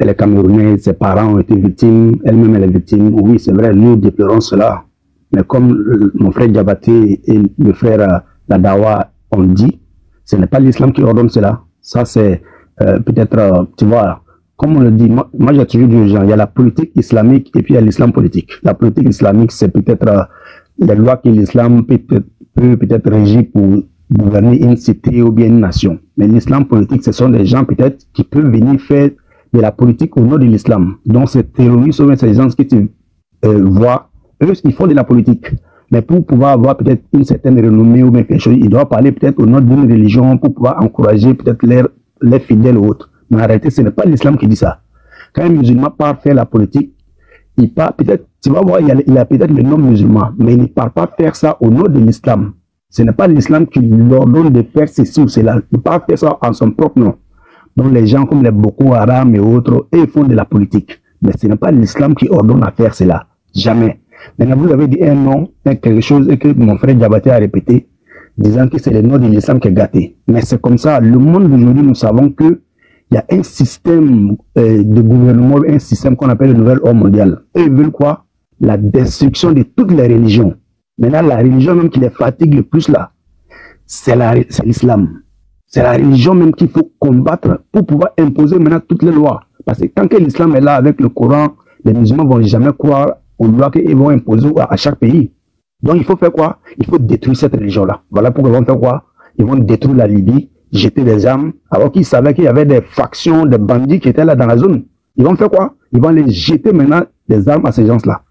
Elle est camerounaise, ses parents ont été victimes, elle-même elle est victime. Oui, c'est vrai, nous déplorons cela. Mais comme mon frère Diabaté et le frère Ladawa ont dit, ce n'est pas l'islam qui ordonne cela. Ça, c'est peut-être, tu vois, comme on le dit, moi j'ai toujours dit aux gens, il y a la politique islamique et puis il y a l'islam politique. La politique islamique, c'est peut-être les lois que l'islam peut peut-être régir pour gouverner une cité ou bien une nation. Mais l'islam politique, ce sont des gens peut-être qui peuvent venir faire de la politique au nom de l'islam. Donc ces terroristes ou ces gens que tu vois, eux, ils font de la politique. Mais pour pouvoir avoir peut-être une certaine renommée ou bien quelque chose, ils doivent parler peut-être au nom d'une religion pour pouvoir encourager peut-être les fidèles ou autres. Mais en réalité, ce n'est pas l'islam qui dit ça. Quand un musulman part faire la politique, il part peut-être, tu vas voir, il a peut-être le nom musulman, mais il ne part pas faire ça au nom de l'islam. Ce n'est pas l'islam qui leur donne de faire ceci ou cela. Il part faire ça en son propre nom. Donc les gens comme les Boko Haram et autres, eux, font de la politique. Mais ce n'est pas l'islam qui ordonne à faire cela. Jamais. Maintenant, vous avez dit un nom, quelque chose que mon frère Diabaté a répété, disant que c'est le nom de l'islam qui est gâté. Mais c'est comme ça. Le monde d'aujourd'hui, nous savons que il y a un système de gouvernement, un système qu'on appelle le nouvel ordre mondial. Eux, ils veulent quoi? La destruction de toutes les religions. Maintenant, la religion même qui les fatigue le plus là, c'est l'islam. C'est la religion même qu'il faut combattre pour pouvoir imposer maintenant toutes les lois. Parce que tant que l'islam est là avec le Coran, les musulmans ne vont jamais croire aux lois qu'ils vont imposer à chaque pays. Donc il faut faire quoi? Il faut détruire cette religion-là. Voilà pourquoi ils vont faire quoi? Ils vont détruire la Libye, jeter des armes, alors qu'ils savaient qu'il y avait des factions, des bandits qui étaient là dans la zone. Ils vont faire quoi? Ils vont les jeter maintenant des armes à ces gens-là.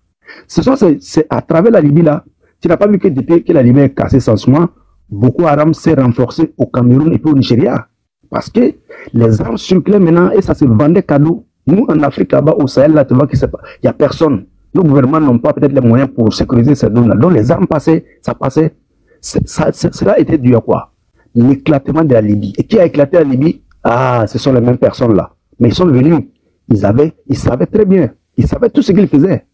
C'est à travers la Libye là. Tu n'as pas vu que depuis que la Libye est cassée sans soin, Boko Haram s'est renforcé au Cameroun et puis au Nigeria. Parce que les armes circulaient maintenant et ça se vendait cadeau. Nous, en Afrique, là-bas, au Sahel, là, tu vois qu'il n'y a personne. Nos gouvernements n'ont pas peut-être les moyens pour sécuriser ces zones-là. Donc les armes passaient, ça passait. Cela a été dû à quoi? L'éclatement de la Libye. Et qui a éclaté la Libye? Ah, ce sont les mêmes personnes-là. Mais ils sont venus. Ils savaient très bien. Ils savaient tout ce qu'ils faisaient.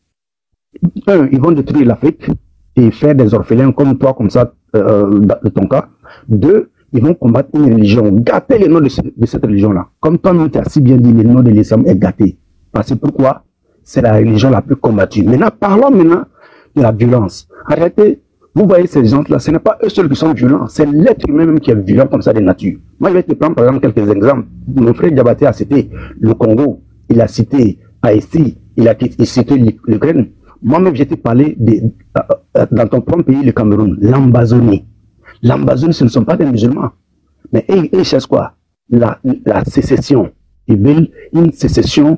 Un, ils vont détruire l'Afrique et faire des orphelins comme toi, comme ça, de ton cas. Deux, ils vont combattre une religion, gâter le nom de cette religion-là. Comme toi-même, tu as si bien dit, le nom de l'islam est gâté. Parce que pourquoi? C'est la religion la plus combattue. Maintenant, parlons maintenant de la violence. Arrêtez, vous voyez ces gens-là, ce n'est pas eux seuls qui sont violents, c'est l'être humain même qui est violent comme ça de nature. Moi, je vais te prendre par exemple quelques exemples. Mon frère Diabaté a cité le Congo, il a cité Haïti, il a cité l'Ukraine. Moi-même, j'ai te parlé dans ton propre pays, le Cameroun, l'Ambazonie. L'Ambazonie, ce ne sont pas des musulmans. Mais ils cherchent quoi? La sécession. Ils veulent une sécession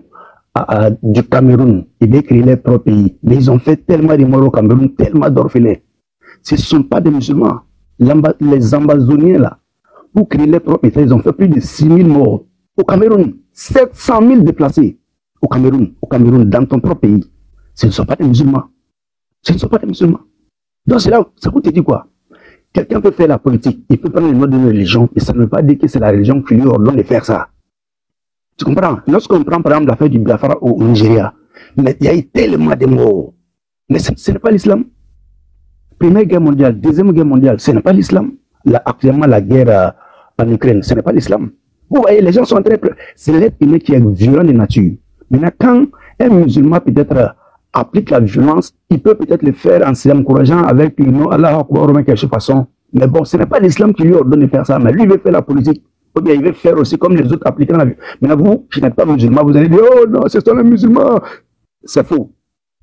du Cameroun. Ils veulent créer leur propre pays. Mais ils ont fait tellement de morts au Cameroun, tellement d'orphelins. Ce ne sont pas des musulmans. Les Ambazoniens, là, pour créer leur propre État, ils ont fait plus de 6 000 morts. Au Cameroun, 700 000 déplacés. Au Cameroun, dans ton propre pays. Ce ne sont pas des musulmans. Ce ne sont pas des musulmans. Donc c'est là, ça vous te dit quoi? Quelqu'un peut faire la politique, il peut prendre le nom d'une religion, et ça ne veut pas dire que c'est la religion qui lui ordonne de faire ça. Tu comprends? Lorsqu'on prend par exemple l'affaire du Biafra au Nigeria, mais il y a eu tellement de morts. Mais ce n'est pas l'islam. Première guerre mondiale, deuxième guerre mondiale, ce n'est pas l'islam. Actuellement, la guerre en Ukraine, ce n'est pas l'islam. Vous voyez, les gens sont très... C'est l'être humain qui est violent de nature. Maintenant, quand un musulman peut-être applique la violence, il peut peut-être le faire en s'encourageant avec le nom Allah Akbar ou quelque façon. Mais bon, ce n'est pas l'islam qui lui ordonne de faire ça, mais lui, il veut faire la politique. Ou bien il veut faire aussi comme les autres appliquant la violence. Maintenant, vous, qui n'êtes pas musulman, vous allez dire, oh non, ce sont les musulmans. C'est faux.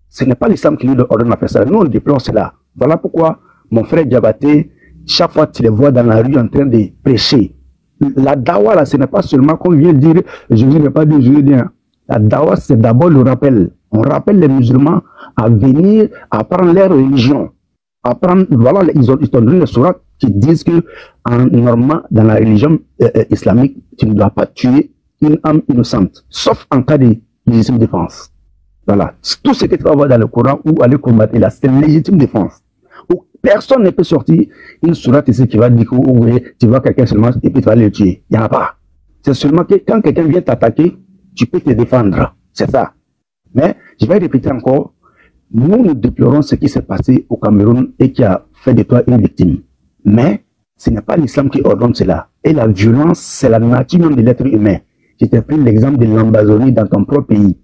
Ce n'est pas l'islam qui lui ordonne de faire ça. Nous, on déplore cela. Voilà pourquoi mon frère Diabaté, chaque fois que tu les vois dans la rue en train de prêcher, la dawa, là, ce n'est pas seulement qu'on vient dire, je ne vais pas dire, je veux dire. La dawa, c'est d'abord le rappel. On rappelle les musulmans à venir apprendre leur religion. Apprendre, voilà, ils ont donné les sourates qui disent que, normalement, dans la religion islamique, tu ne dois pas tuer une âme innocente, sauf en cas de légitime défense. Voilà. Tout ce que tu vas voir dans le Coran ou aller combattre là, c'est une légitime défense. Où personne ne peut sortir une sourate ici qui va dire que tu vois quelqu'un seulement et puis tu vas le tuer. Il n'y en a pas. C'est seulement que quand quelqu'un vient t'attaquer, tu peux te défendre. C'est ça. Mais je vais répéter encore, nous déplorons ce qui s'est passé au Cameroun et qui a fait de toi une victime. Mais ce n'est pas l'islam qui ordonne cela. Et la violence, c'est la nature même de l'être humain. Tu t'es pris l'exemple de l'Amazonie dans ton propre pays.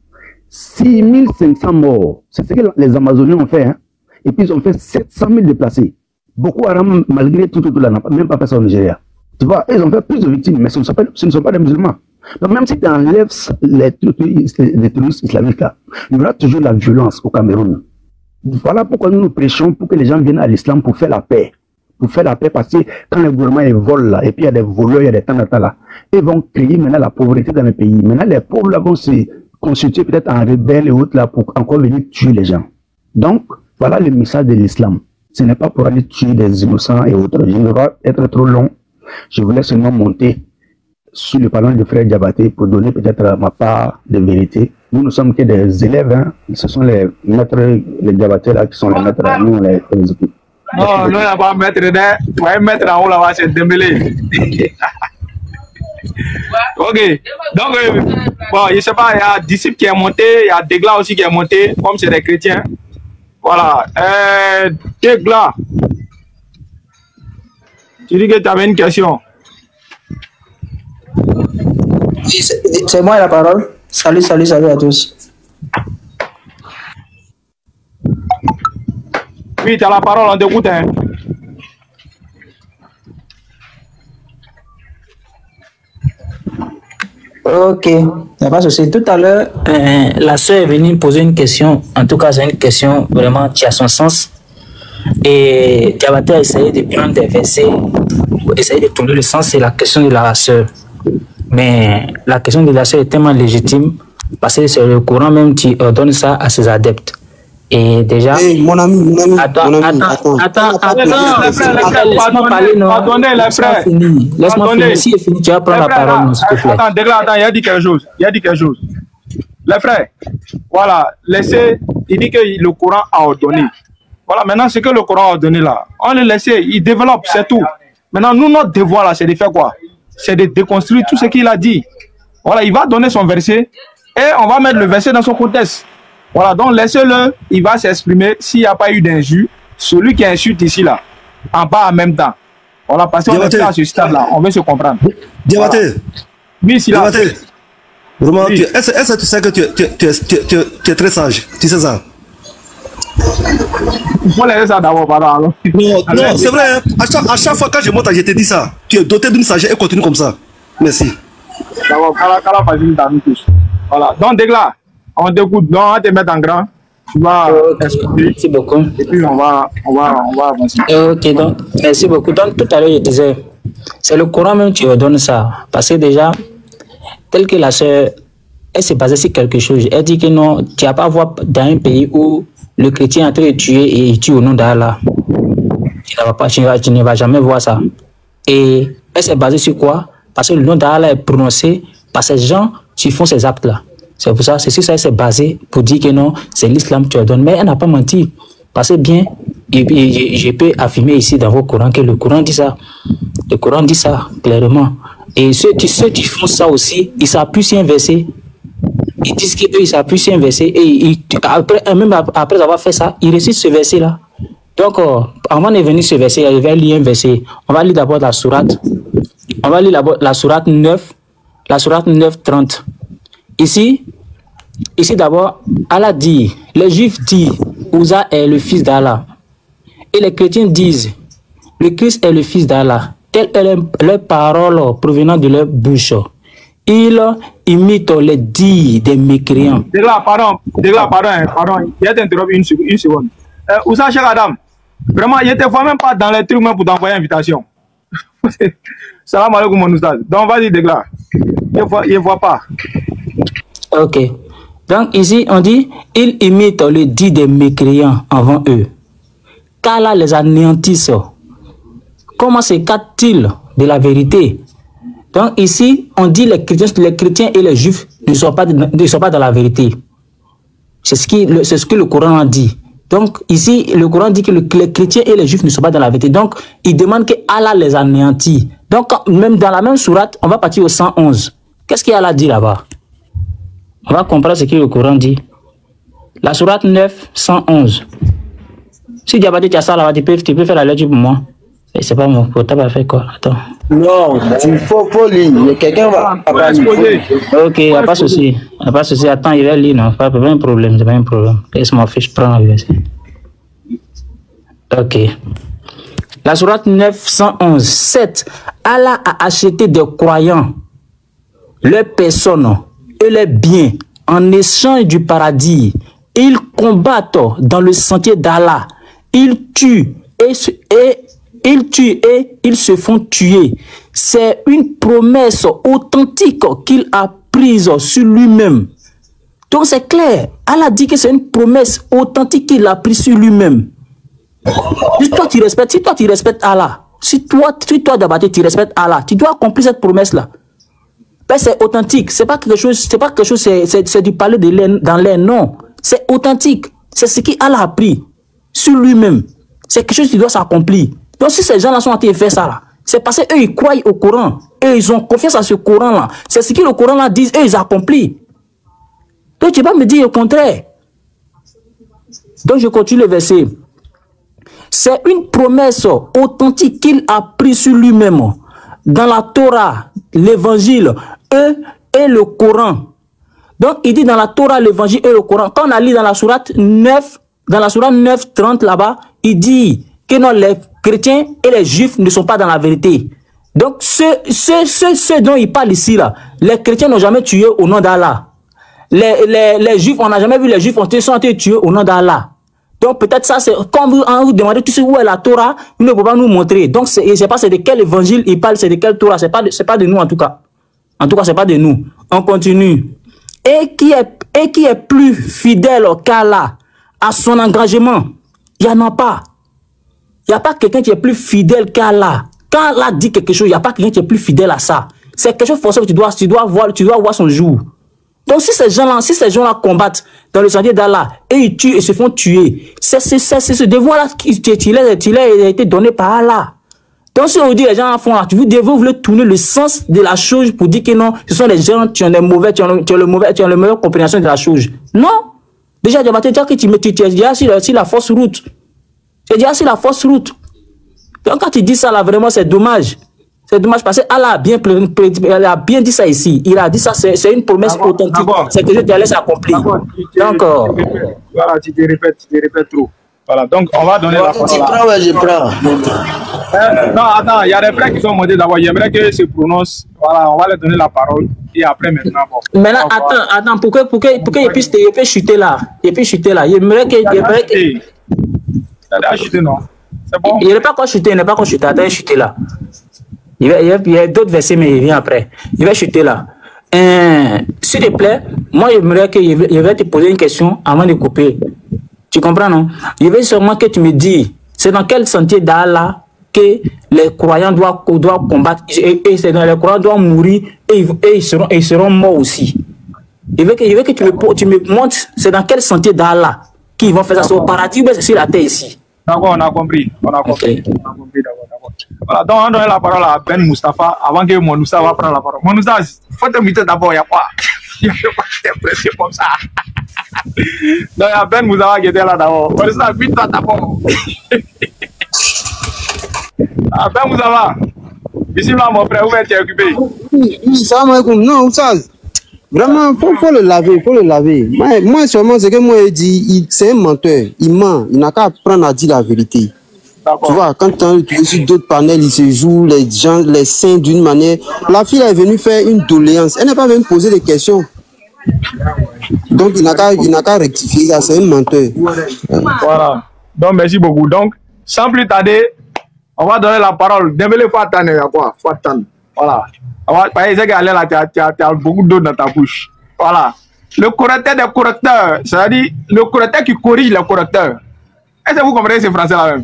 6500 morts. C'est ce que les Amazoniens ont fait. Hein. Et puis ils ont fait 700 000 déplacés. Beaucoup Haram, malgré tout, là, n'ont même pas fait ça au Nigeria. Tu vois, ils ont fait plus de victimes, mais ce ne sont pas des musulmans. Donc même si tu enlèves les terroristes islamiques, là, il y aura toujours la violence au Cameroun. Voilà pourquoi nous prêchons pour que les gens viennent à l'islam pour faire la paix. Pour faire la paix, parce que quand le gouvernement vole là, et puis il y a des voleurs, il y a des temps là, ils vont créer maintenant la pauvreté dans le pays. Maintenant, les pauvres là vont se constituer peut-être en rebelles et autres là pour encore venir tuer les gens. Donc, voilà le message de l'islam. Ce n'est pas pour aller tuer des innocents et autres. Je ne vais pas être trop long. Je voulais seulement monter sur le parlant du frère Diabaté pour donner peut-être ma part de vérité. Nous ne sommes que des élèves. Hein. Ce sont les maîtres, les Diabatés là qui sont les maîtres. Nous, on les équipe. Non, nous, on n'a pas maître là. Ouais, maître en haut là-bas, c'est Dembélé. Ok. Donc, bon, je ne sais pas, il y a Disciple qui est monté, il y a Degla aussi qui est monté, comme c'est des chrétiens. Voilà. Degla. Tu dis que tu avais une question. C'est moi la parole. Salut à tous. Oui, tu as la parole, on t'écoute. Hein. Ok, pas de souci. Tout à l'heure, la soeur est venue poser une question. En tout cas, c'est une question vraiment qui a son sens. Et Diabaté a essayé de prendre des versets pour essayer de tourner le sens. C'est la question de la soeur. Mais la question de la soeur est tellement légitime parce que c'est le Coran même qui ordonne ça à ses adeptes. Et déjà... Hey, mon ami. Attends. Laisse-moi parler, non. Attendez, les frères. Laisse-moi finir. Si c'est fini, tu vas prendre la parole, s'il te plaît. Attends, il a dit quelque chose. Les frères, voilà, laissez, il dit que le Coran a ordonné. Voilà, maintenant, ce que le Coran a ordonné là, on le laisse, il développe, c'est tout. Maintenant, nous, notre devoir là, c'est de faire quoi? C'est de déconstruire tout ce qu'il a dit. Voilà, il va donner son verset et on va mettre le verset dans son contexte. Voilà, donc laissez-le, il va s'exprimer. S'il n'y a pas eu d'injure, celui qui insulte ici là, en bas en même temps. Voilà, parce qu'on est à ce stade-là, on veut se comprendre. Diabaté. Voilà. Oui, si là. Vraiment, oui. Est-ce que tu sais que tu es très sage? Tu sais ça? Il faut laisser ça d'abord, pardon. Non, c'est vrai. À chaque fois que je monte, je te dis ça. Tu es doté d'une sagesse et continue comme ça. Merci. D'abord, voilà. Donc, Degla, on t'écoute. Donc, on va te mettre en grand. Tu vas expliquer. Merci beaucoup. Et puis, on va avancer. Ok, donc, merci beaucoup. Donc, tout à l'heure, je disais, c'est le Coran même qui ordonne ça. Parce que déjà, tel que la sœur, elle s'est basée sur quelque chose. Elle dit que non, tu n'as pas à voir dans un pays où le chrétien est en train de tuer et il tue au nom d'Allah. Tu ne vas jamais voir ça. Et elle s'est basée sur quoi? Parce que le nom d'Allah est prononcé par ces gens qui font ces actes-là. C'est pour ça, c'est sur ça qu'elle s'est basée pour dire que non, c'est l'islam qui ordonne. Mais elle n'a pas menti. Parce que bien, je peux affirmer ici dans vos Corans que le Coran dit ça. Le Coran dit ça clairement. Et ceux qui font ça aussi, ils s'appuient sur un verset. Ils disent qu'eux, ils s'appuient sur un verset. Et même après avoir fait ça, ils récitent ce verset-là. Donc, avant de venir ce verset, il va lire un verset. On va lire d'abord la sourate. On va lire la sourate 9. La sourate 9, 30. Ici d'abord, Allah dit, les Juifs disent, Ouza est le fils d'Allah. Et les chrétiens disent, le Christ est le fils d'Allah. Telle est leur parole provenant de leur bouche. Ils imitent les dits des mécréants. Degla, pardon. Il y a t'interrompre une seconde. Ouza, cher Adam, vraiment, il n'était même pas dans les trucs même pour t'envoyer invitation. Salam alaikum, mon oustaz. Donc, vas-y, Degla. Il ne voit pas. Ok. Donc, ici, on dit, ils imitent le dit des mécréants avant eux. Qu'Allah les anéantisse. Comment s'écarte-t-il de la vérité? Donc, ici, on dit les chrétiens et les juifs ne sont pas dans la vérité. C'est ce que le Coran a dit. Donc, ici, le Coran dit que les chrétiens et les juifs ne sont pas dans la vérité. Donc, il demande que Allah les anéantit. Donc, même dans la même sourate, on va partir au 111. Qu'est-ce qu'Allah dit là-bas? On va comprendre ce que le Coran dit. La sourate 9, 111. Si Diabaté, tu as ça là-bas, tu peux faire la lecture pour moi. C'est pas mon faute, t'as pas fait quoi? Attends. Non, il faut lire. Quelqu'un va exposer. Ok, y a pas de souci. Y a pas de souci. Attends, il va lire, non? Pas un problème, c'est pas un problème. Laisse-moi faire, je prends la verset. Ok. La sourate 911, 7. Allah a acheté des croyants, leurs personnes et leurs biens en échange du paradis. Ils combattent dans le sentier d'Allah. Ils tuent et ils se font tuer. C'est une promesse authentique qu'il a prise sur lui-même. Donc c'est clair. Allah dit que c'est une promesse authentique qu'il a prise sur lui-même. Si toi tu respectes Allah, si toi Diabaté, tu respectes Allah, tu dois accomplir cette promesse-là. Ben, c'est authentique. C'est pas quelque chose, c'est du parler dans l'air, non. C'est authentique. C'est ce qu'Allah a pris sur lui-même. C'est quelque chose qui doit s'accomplir. Donc si ces gens-là sont en train de faire ça là, c'est parce qu'eux ils croient au Coran. Eux ils ont confiance à ce Coran-là. C'est ce que le Coran là dit, eux ils accomplissent. Donc tu vas me dire le contraire. Donc je continue le verset. C'est une promesse authentique qu'il a prise sur lui-même. Dans la Torah, l'évangile et le Coran. Donc il dit dans la Torah, l'évangile et le Coran. Quand on a lu dans la sourate 9, 30 là-bas, il dit que non, les chrétiens et les juifs ne sont pas dans la vérité. Donc ceux dont il parle ici là, les chrétiens n'ont jamais tué au nom d'Allah. Les juifs, on n'a jamais vu les juifs ont été tués au nom d'Allah. Donc peut-être ça, c'est quand vous demandez tu sais où est la Torah, vous ne pouvez pas nous montrer. Donc je ne sais pas c'est de quel évangile il parle, c'est de quelle Torah, c'est pas de nous en tout cas. En tout cas, c'est pas de nous. On continue. Et qui est plus fidèle qu'Allah à son engagement? Il n'y en a pas. Il n'y a pas quelqu'un qui est plus fidèle qu'Allah. Quand Allah dit quelque chose, il n'y a pas quelqu'un qui est plus fidèle à ça. C'est quelque chose forcément que tu dois voir son jour. Donc si ces gens-là combattent dans le sentier d'Allah et ils tuent et se font tuer, c'est ce devoir-là qui a été donné par Allah. Donc si on dit les gens font là, vous voulez tourner le sens de la chose pour dire que non, ce sont les gens qui ont la mauvaise compréhension de la chose. Non. Déjà, que tu es déjà sur la fausse route. Tu es déjà sur la fausse route. Donc quand tu dis ça là, vraiment c'est dommage. C'est dommage parce qu'Allah a bien dit ça ici. Il a dit ça, c'est une promesse authentique. C'est que je te laisse accomplir. Donc, voilà, tu te répètes trop. Voilà, donc on va donner la parole. Tu prends, ouais, je prends. Non, attends, il y a des frères qui sont montés d'abord. J'aimerais qu'ils se prononcent. Voilà, on va leur donner la parole. Et après, maintenant, bon. Maintenant, attends, pour qu'il puisse chuter là. Il peut chuter là. J'aimerais que. Il a chuté, non? C'est bon? Il n'est pas encore chuté, Attends, il chuter là. Il y a d'autres versets, mais il vient après. Il va chuter là. S'il te plaît, moi, j'aimerais que je vais te poser une question avant de couper. Tu comprends, non? Je veux seulement que tu me dis, c'est dans quel sentier d'Allah que les croyants doivent combattre et c'est dans les croyants doivent mourir et ils seront morts aussi. Je veux que tu me montres, c'est dans quel sentier d'Allah qu'ils vont faire ça, c'est au paradis ou c'est sur la terre ici? D'accord, on a compris. Okay. D'accord. Voilà, donc on donne la parole à Ben Mustafa avant que Monoussa va prendre la parole. Monoussa, faut te mettre d'abord, il n'y a pas. Il n'y a pas d'impression comme ça. Donc il y a Ben Mustafa qui était là d'abord. Monoussa, vite-toi d'abord. Ben Mustafa, ici là mon frère, où est-ce que tu es occupé? Oui, salam alaikum. Non, ça, vraiment, faut le laver. Moi seulement, c'est que moi, il dit, c'est un menteur. Il ment. Il n'a qu'à apprendre à dire la vérité. Tu vois, quand tu es sur d'autres panels, il se joue les gens, les saints d'une manière. La fille est venue faire une doléance. Elle n'est pas venue poser des questions. Donc, il n'a qu'à rectifier ça. C'est un menteur. Voilà. Donc, merci beaucoup. Donc, sans plus tarder, on va donner la parole. Dembélé Fatane, quoi? Fatane. Voilà. Par exemple, tu as beaucoup d'eau dans ta bouche. Voilà. Le correcteur des correcteurs, c'est-à-dire le correcteur qui corrige les correcteurs. Est-ce que vous comprenez ce français-là même?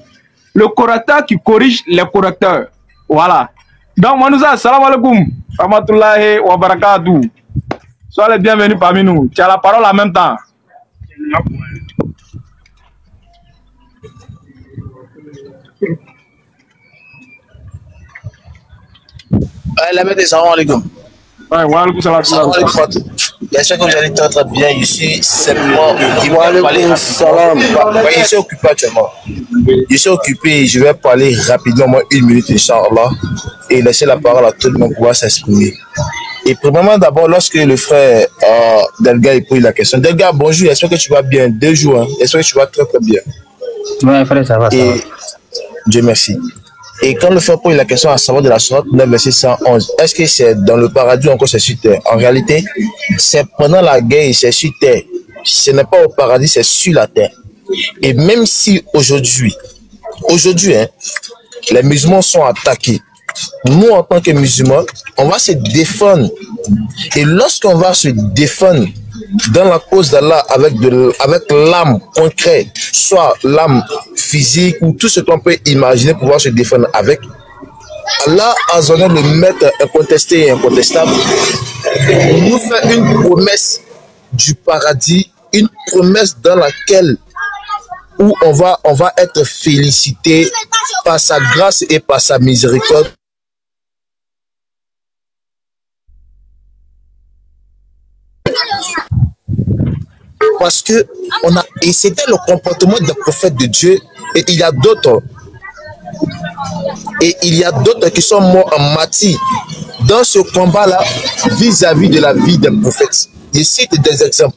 Le correcteur qui corrige les correcteurs. Voilà. Donc, Manouza, salam alaikum. Rahmatullahi wa barakatuh. Sois les bienvenus parmi nous. Tu as la parole en même temps. Salam alaikum. Ouais, wa alaikum salam. J'espère que vous allez très bien ici. Simplement, il va parler rapidement. Je suis occupé actuellement. Je suis occupé, je vais parler rapidement, moi 1 minute, Inch'Allah, et laisser la parole à tout le monde pouvoir s'exprimer. Et premièrement, d'abord, lorsque le frère Delga pose la question, Delga, bonjour, j'espère que tu vas bien, 2 jours, hein? J'espère que tu vas très très bien. Oui, frère, ça va, ça va. Dieu merci. Et quand le frère pose la question à savoir de la sourate 9, verset 111, est-ce que c'est dans le paradis ou encore c'est sur terre? En réalité, c'est pendant la guerre, c'est sur terre. Ce n'est pas au paradis, c'est sur la terre. Et même si aujourd'hui, hein, les musulmans sont attaqués, nous en tant que musulmans, on va se défendre. Et lorsqu'on va se défendre dans la cause d'Allah avec l'âme concrète, soit l'âme physique ou tout ce qu'on peut imaginer pouvoir se défendre avec, Allah a donné le maître incontesté et incontestable, nous fait une promesse du paradis, une promesse dans laquelle où on va être félicité par sa grâce et par sa miséricorde. Parce que et c'était le comportement des prophètes de Dieu, et il y a d'autres. Et il y a d'autres qui sont morts en martyrs dans ce combat-là vis-à-vis de la vie des prophètes. Je cite des exemples.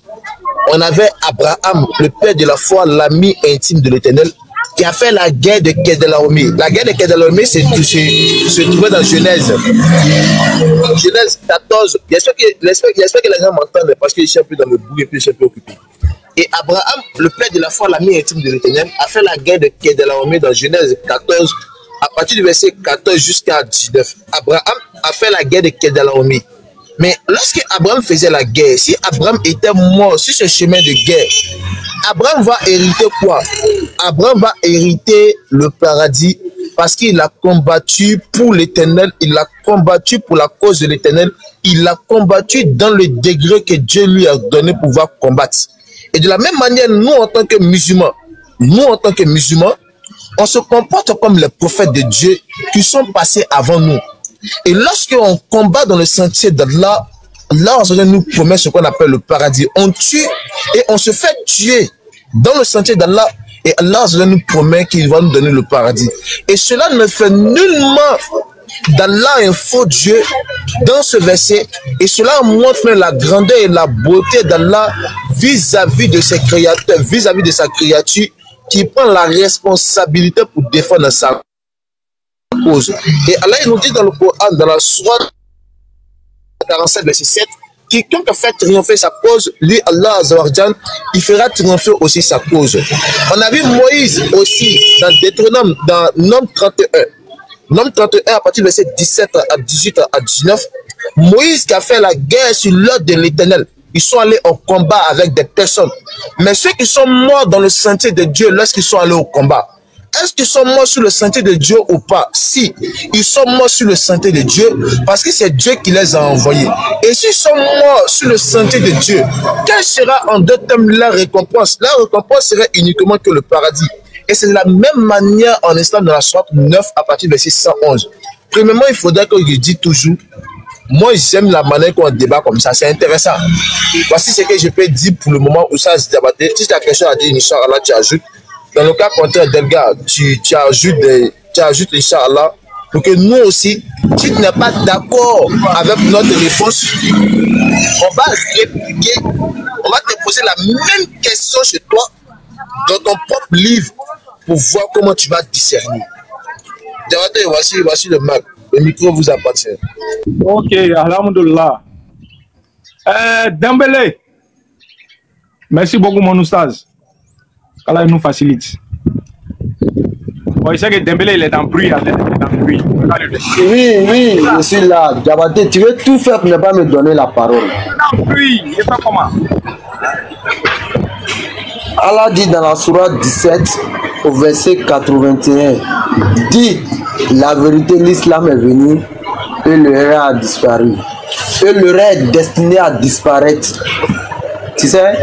On avait Abraham, le père de la foi, l'ami intime de l'Éternel, qui a fait la guerre de Kedalaomer. La guerre de Kedalaomer se trouvait dans Genèse. Genèse 14. J'espère que les gens m'entendent parce que je suis un peu dans le bruit et puis je suis un peu occupé. Et Abraham, le père de la foi, l'ami intime de l'Éternel, a fait la guerre de Kedalaomer dans Genèse 14, à partir du verset 14 jusqu'à 19. Abraham a fait la guerre de Kedalaomer. Mais lorsque Abraham faisait la guerre, si Abraham était mort sur ce chemin de guerre, Abraham va hériter quoi? Abraham va hériter le paradis parce qu'il a combattu pour l'Éternel, il a combattu pour la cause de l'Éternel, il a combattu dans le degré que Dieu lui a donné pour pouvoir combattre. Et de la même manière, nous en tant que musulmans, on se comporte comme les prophètes de Dieu qui sont passés avant nous. Et lorsqu'on combat dans le sentier d'Allah, Allah nous promet ce qu'on appelle le paradis. On tue et on se fait tuer dans le sentier d'Allah, et Allah nous promet qu'il va nous donner le paradis. Et cela ne fait nullement d'Allah un faux Dieu dans ce verset, et cela montre la grandeur et la beauté d'Allah vis-à-vis de ses créateurs, vis-à-vis de sa créature, qui prend la responsabilité pour défendre sa cause. Et Allah nous dit dans le Coran, dans la sourate 47, verset 7, quiconque fait triompher sa cause, lui, Allah Azzawajal, il fera triompher aussi sa cause. On a vu Moïse aussi dans Deutéronome, dans Nom 31. Nom 31, à partir du verset 17 à 18 à 19, Moïse qui a fait la guerre sur l'ordre de l'Éternel. Ils sont allés au combat avec des personnes. Mais ceux qui sont morts dans le sentier de Dieu lorsqu'ils sont allés au combat, est-ce qu'ils sont morts sur le sentier de Dieu ou pas? Si, ils sont morts sur le sentier de Dieu parce que c'est Dieu qui les a envoyés. Et s'ils sont morts sur le sentier de Dieu, quelle sera en deux termes la récompense? La récompense serait uniquement que le paradis. Et c'est de la même manière en islam dans la sourate 9 à partir du verset 111. Premièrement, il faudrait que je dise toujours, moi j'aime la manière qu'on débat comme ça, c'est intéressant. Voici ce que je peux dire pour le moment où ça se débattait. Si ta question a dit Inch'Allah, tu ajoutes. Dans le cas contraire, Delga, tu ajoutes Inch'Allah, pour que nous aussi, si tu n'es pas d'accord avec notre réponse, on va répliquer, on va te poser la même question chez toi, dans ton propre livre, pour voir comment tu vas discerner. Voici le Mac. Le micro vous appartient. Ok, alhamdulillah. Dembélé. Merci beaucoup, mon oustaz. Allah nous facilite. Bon, il sait que Dembélé, il est dans le bruit. Oui, je suis là. Diabaté, tu veux tout faire pour ne pas me donner la parole. Dans le bruit, il fait comment? Allah dit dans la sourate 17, au verset 81, dit la vérité, l'islam est venu et le rêve a disparu. Et le rêve est destiné à disparaître. Tu sais,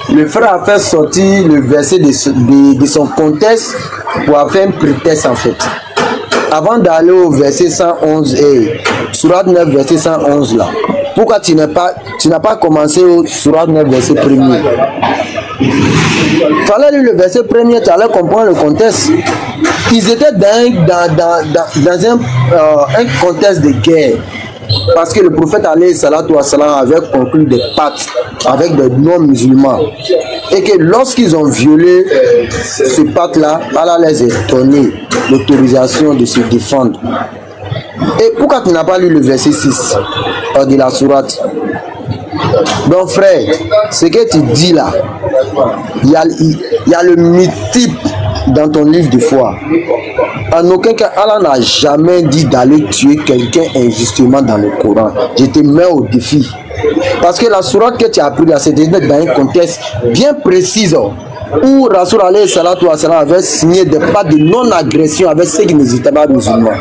le frère a fait sortir le verset de son contexte pour faire un prétexte en fait. Avant d'aller au verset 111 et sourate 9 verset 111 là, pourquoi tu n'as pas commencé au sourate 9 verset 1er? Fallait lire le verset premier, tu allais comprendre le contexte. Ils étaient dans un contexte de guerre. Parce que le prophète alayhi salatu wassalam avait conclu des pactes avec des non-musulmans. Et que lorsqu'ils ont violé ce pacte-là, Allah les a donné l'autorisation de se défendre. Et pourquoi tu n'as pas lu le verset 6 de la sourate? Donc frère, ce que tu dis là, il y a le multiple dans ton livre de foi. En aucun cas, Allah n'a jamais dit d'aller tuer quelqu'un injustement dans le Coran. Je te mets au défi. Parce que la sourate que tu as appris là, c'était dans un contexte bien précis où Rasoul alayhi salatu wassalam avait signé des pactes de non-agression avec ceux qui n'hésitaient pas musulmans.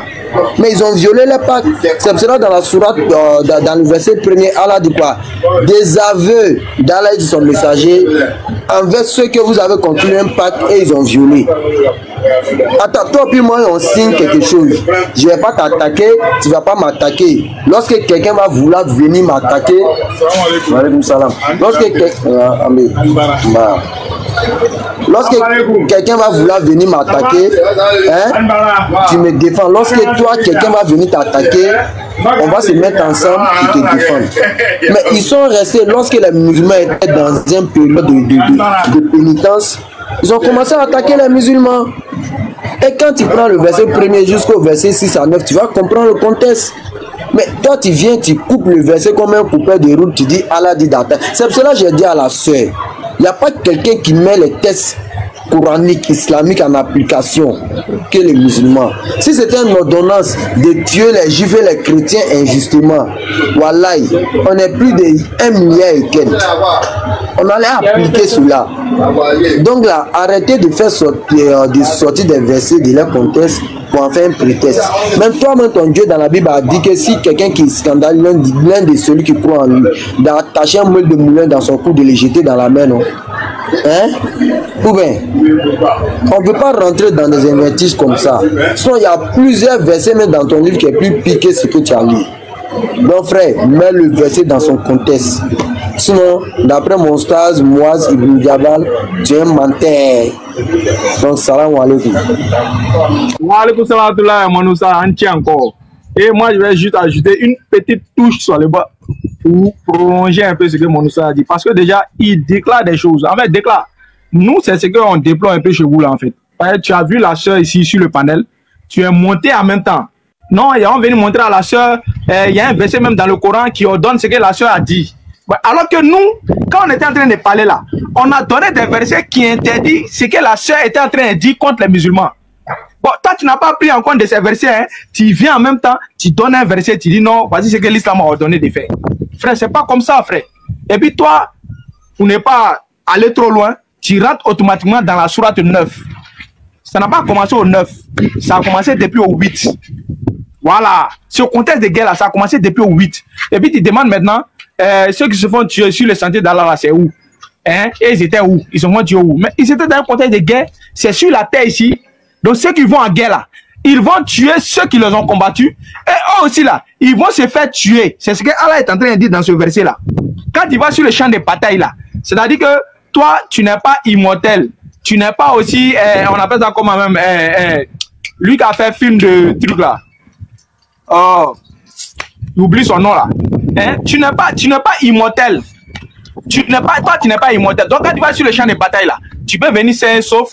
Mais ils ont violé les pactes. C'est pour cela dans la sourate, dans le verset premier, Allah dit quoi? Des aveux d'Allah et de son messager envers ceux que vous avez conclu un pacte et ils ont violé. Attends, toi puis moi on signe quelque chose. Je ne vais pas t'attaquer, tu ne vas pas m'attaquer. Lorsque quelqu'un va vouloir venir m'attaquer, lorsque quelqu'un va vouloir venir m'attaquer, hein, tu me défends. Lorsque toi, quelqu'un va venir t'attaquer, on va se mettre ensemble et te défendre. Mais ils sont restés, lorsque les musulmans étaient dans une période de pénitence, ils ont commencé à attaquer les musulmans. Et quand tu prends le verset premier jusqu'au verset 6 à 9, tu vas comprendre le contexte. Mais toi, tu viens, tu coupes le verset comme un coupeur de route, tu dis Allah dit d'attaquer. C'est pour cela que j'ai dit à la soeur, il n'y a pas quelqu'un qui met les textes coraniques, islamiques en application que les musulmans. Si c'était une ordonnance de tuer les juifs et les chrétiens injustement, wallahi, on est plus de 1 milliard et quelques. On allait appliquer cela. Donc là, arrêtez de faire sortir des versets de leur contexte pour en faire un prétexte. Même toi-même, ton Dieu dans la Bible a dit que si quelqu'un qui scandale l'un de celui qui croit en lui, d'attacher un moule de moulin dans son cou, de les jeter dans la mer, non? Hein? Ou bien, on ne peut pas rentrer dans des invertiges comme ça. Sinon, il y a plusieurs versets même dans ton livre qui est plus piqué que ce que tu as lu. Donc frère, mets le verset dans son contexte. Sinon, d'après mon stage, Moaz Ibn Jabal, tu es un menteur. Donc, salam alaikum. Wa alaikum salam Manoussa, encore. Et moi, je vais juste ajouter une petite touche sur le bas pour prolonger un peu ce que Manoussa a dit. Parce que déjà, il déclare des choses. En fait, déclare. Nous, c'est ce qu'on déploie un peu chez vous là, en fait. Tu as vu la soeur ici sur le panel. Tu es monté en même temps. Non, on vient montrer à la soeur, il y a un verset même dans le Coran qui ordonne ce que la soeur a dit. Alors que nous, quand on était en train de parler là, on a donné des versets qui interdisent ce que la soeur était en train de dire contre les musulmans. Bon, toi, tu n'as pas pris en compte de ces versets, hein. Tu viens en même temps, tu donnes un verset, tu dis non, voici ce que l'islam a ordonné de faire. Frère, c'est pas comme ça, frère. Et puis toi, pour ne pas aller trop loin, tu rentres automatiquement dans la sourate 9. Ça n'a pas commencé au 9, ça a commencé depuis au 8. Voilà, ce contexte de guerre là, ça a commencé depuis au 8. Et puis tu demandes maintenant, ceux qui se font tuer sur le sentier d'Allah, c'est où? Hein? Et ils étaient où? Ils se font tuer où? Mais ils étaient dans un contexte de guerre, c'est sur la terre ici. Donc ceux qui vont en guerre là, ils vont tuer ceux qui les ont combattus. Et eux aussi là, ils vont se faire tuer. C'est ce que Allah est en train de dire dans ce verset là. Quand tu vas sur le champ de bataille là, c'est-à-dire que toi, tu n'es pas immortel. Tu n'es pas aussi, on appelle ça comment même, lui qui a fait film de truc là. Oh, j'oublie son nom là. Hein? Tu n'es pas immortel. Toi, tu n'es pas immortel. Donc, quand tu vas sur le champ de bataille là, tu peux venir sain et sauf,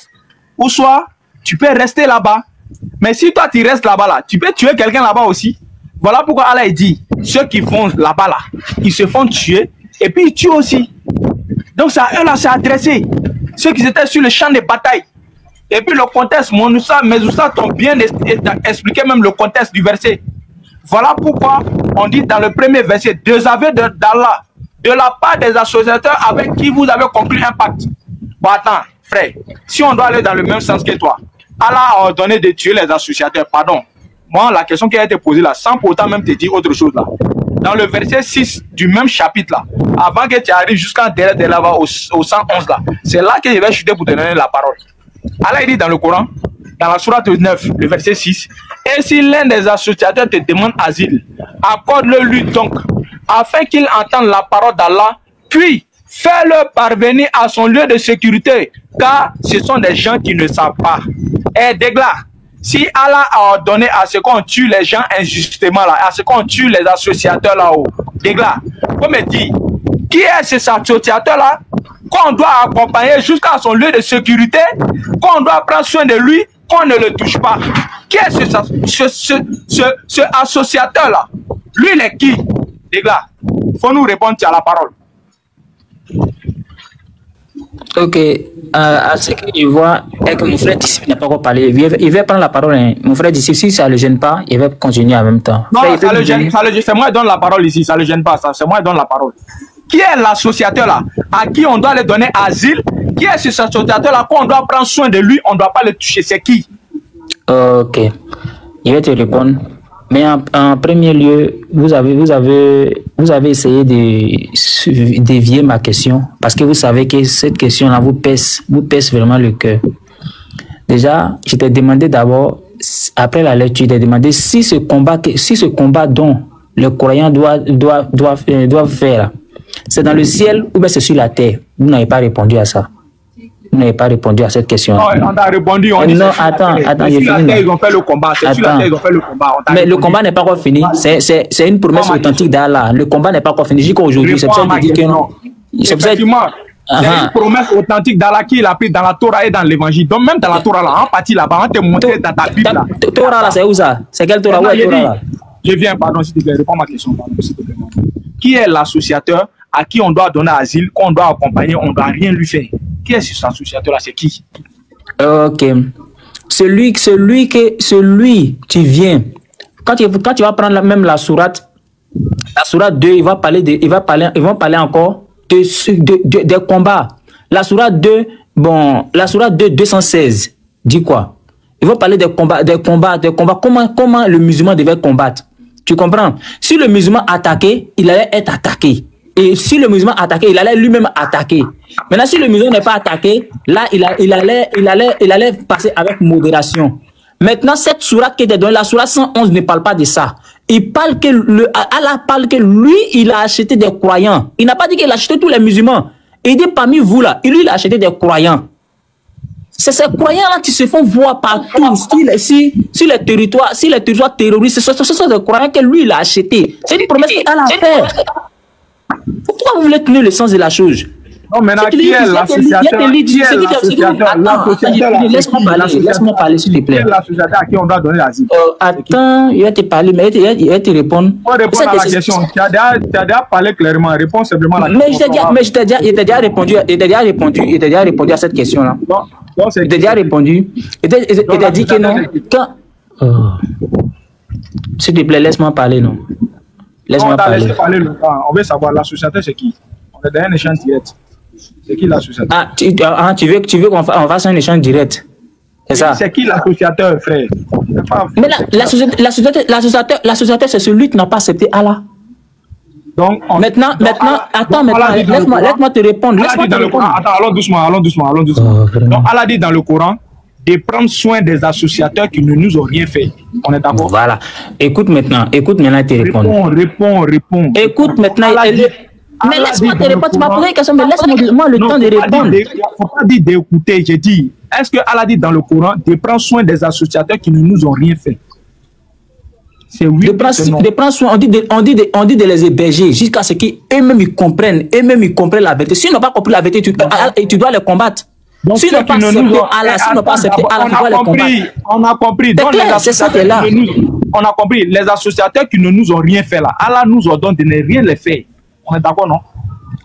ou soit tu peux rester là-bas. Mais si toi, tu restes là-bas là, tu peux tuer quelqu'un là-bas aussi. Voilà pourquoi Allah dit, ceux qui font là-bas là, ils se font tuer et puis ils tuent aussi. Donc, ça, eux là, c'est adressé. Ceux qui étaient sur le champ de bataille. Et puis le contexte, Manoussa, Mezoussa t'ont bien expliqué même le contexte du verset. Voilà pourquoi on dit dans le premier verset, des aveux d'Allah, de la part des associateurs avec qui vous avez conclu un pacte. Bon, attends, frère, si on doit aller dans le même sens que toi, Allah a ordonné de tuer les associateurs, pardon. Moi, la question qui a été posée là, sans pour autant même te dire autre chose là. Dans le verset 6 du même chapitre là, avant que tu arrives jusqu'en derrière de là-bas au 111 là, c'est là que je vais chuter pour te donner la parole. Allah dit dans le Coran, dans la sourate 9, le verset 6, et si l'un des associateurs te demande asile, accorde-le lui donc, afin qu'il entende la parole d'Allah, puis fais-le parvenir à son lieu de sécurité, car ce sont des gens qui ne savent pas. Et Degla, si Allah a ordonné à ce qu'on tue les gens injustement là, à ce qu'on tue les associateurs là-haut, Degla, comme me dit, qui est cet associateur là qu'on doit accompagner jusqu'à son lieu de sécurité, qu'on doit prendre soin de lui, qu'on ne le touche pas? Qui est ce associateur là? Lui, il est qui? Degla, il faut nous répondre à la parole. Ok, à ce que je vois, et que mon frère d'ici n'a pas encore parlé, il va prendre la parole. Hein. Mon frère d'ici, si ça ne le gêne pas, il va continuer en même temps. Non, ça le gêne, c'est moi qui donne la parole ici, ça ne le gêne pas, c'est moi qui donne la parole. Qui est l'associateur là, à qui on doit lui donner asile? Qui est ce associateur là, qu'on doit prendre soin de lui, on ne doit pas le toucher? C'est qui? Ok, je vais te répondre. Mais en premier lieu, vous avez essayé de dévier ma question parce que vous savez que cette question-là vous pèse vraiment le cœur. Déjà, je t'ai demandé d'abord, après la lecture, je t'ai demandé si ce combat dont le croyant doit faire, c'est dans le ciel ou bien c'est sur la terre. Vous n'avez pas répondu à ça. Vous n'avez pas répondu à cette question. Non, on a répondu. On dit non, attends, j'ai fini. Ils ont fait le combat. C'est sur la terre, ils ont fait le combat. Mais le combat n'est pas encore fini. C'est une promesse authentique d'Allah. Le combat n'est pas encore fini. Jusqu'aujourd'hui, c'est pour ça que je dis que non. Effectivement, c'est une promesse authentique d'Allah qu'il a pris dans la Torah et dans l'évangile. Donc même dans la Torah, là, en partie là-bas, on te montre dans ta Bible. La Torah là, c'est où ça? C'est quelle Torah? Ouais, Torah là. Je viens, pardon, s'il te plaît, réponds ma question. Pardon, s'il te plaît. Qui est l'associateur à qui on doit donner asile, qu'on doit accompagner, on ne doit rien lui faire? Qui est cet associateur-là? C'est qui? Ok. Celui, tu viens. Quand tu vas prendre même la sourate 2, ils vont parler encore des combats. La sourate 2, la sourate 2, 216, dit quoi? Ils vont parler des combats. Comment le musulman devait combattre. Tu comprends? Si le musulman attaquait, il allait être attaqué. Et si le musulman attaquait, il allait lui-même attaquer. Maintenant, si le musulman n'est pas attaqué, là, il allait passer avec modération. Maintenant, cette sourate qui est donnée, la sourate 111 ne parle pas de ça. Il parle que Allah parle que lui, il a acheté des croyants. Il n'a pas dit qu'il a acheté tous les musulmans. Il dit parmi vous là, lui, il a acheté des croyants. C'est ces croyants-là qui se font voir partout. Si les territoires terroristes, ce sont des croyants que lui, il a achetés. C'est une promesse qu'Allah a fait. Pourquoi vous voulez tenir le sens de la chose? Non, maintenant, qui est l'associateur? Laisse-moi parler, s'il te plaît. Qui est l'associateur à qui on doit donner l'asile? Attends, il va te parler, mais il va te répondre. Pour répondre à la question, tu as déjà parlé clairement, réponds simplement à la question. Mais je t'ai déjà répondu à cette question-là. Il t'a déjà répondu. Il t'a dit que non. S'il te plaît, laisse-moi parler, non. Laisse-moi parler. On veut savoir l'associateur, c'est qui? On est dans un échange direct. C'est qui l'associateur? Tu veux qu'on fasse un échange direct? C'est ça? C'est qui l'associateur, frère? Mais l'associateur, c'est celui qui n'a pas accepté Allah. Donc, maintenant, laisse-moi te répondre. Attends, allons doucement. Donc, Allah dit dans le Coran de prendre soin des associateurs qui ne nous ont rien fait. On est d'accord? Voilà. Écoute maintenant, il te répond. Réponds. Écoute maintenant. Mais laisse-moi te répondre. Tu m'as posé une question, mais laisse-moi le temps de répondre. Il ne faut pas dire d'écouter, j'ai dit. Est-ce que Allah dit dans le Coran de prendre soin des associateurs qui ne nous ont rien fait? C'est oui. De prendre soin, on dit de les héberger jusqu'à ce qu'eux-mêmes ils comprennent la vérité. S'ils n'ont pas compris la vérité, tu dois les combattre. S'ils n'ont pas accepté Allah, tu dois les combattre. On a compris. C'est ça qui est là. On a compris. Les associateurs qui ne nous ont rien fait là, Allah nous ordonne de ne rien les faire. On est d'accord, non?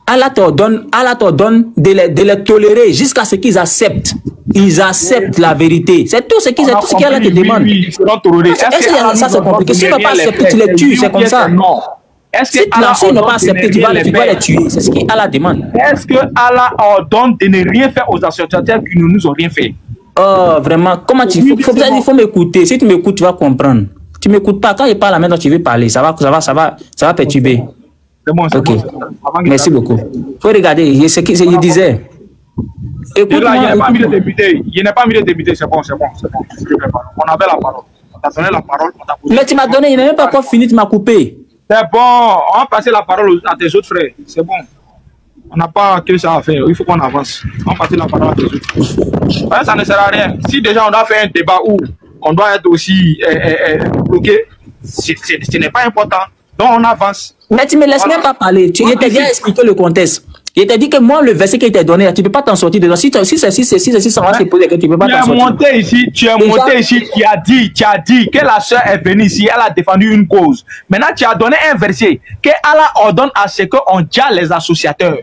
Allah t'ordonne de les tolérer jusqu'à ce qu'ils acceptent. Ils acceptent la vérité. C'est tout ce qu'Allah te demande. Oui, ils seront tolérés. Est-ce que ça c'est compliqué? S'ils n'ont pas accepté, tu les tues, c'est comme ça. Non. S'ils n'ont pas accepté, tu vas les tuer. C'est ce qu'Allah demande. Est-ce que Allah ordonne de ne rien faire aux associateurs qui ne nous ont rien fait? Oh, vraiment. Comment il faut m'écouter. Si tu m'écoutes, tu vas comprendre. Tu ne m'écoutes pas. Quand il parle maintenant, tu veux parler. Ça va perturber. C'est bon, ok. Merci beaucoup. Il faut regarder ce qu'il disait. Écoute-moi. Il n'est pas mis de débuter. C'est bon. On avait la parole. On t'a donné la parole. Mais tu m'as donné, il n'a même pas encore fini, tu m'as coupé. C'est bon. On va passer la parole à tes autres frères. C'est bon. On n'a pas que ça à faire. Il faut qu'on avance. On partit la parole à des autres. Ouais, ça ne sert à rien. Si déjà on doit faire un débat où on doit être aussi bloqué, ce n'est pas important. Donc on avance. Mais tu me laisses même pas parler. Je t'ai bien expliqué le contexte. Je t'ai dit que moi, le verset qui t'est donné, tu ne peux pas t'en sortir dedans. Si ça va se poser, tu ne peux pas t'en sortir. Tu es monté ici, tu as dit que la sœur est venue ici, elle a défendu une cause. Maintenant, tu as donné un verset que Allah ordonne à ce qu'on dia les associateurs.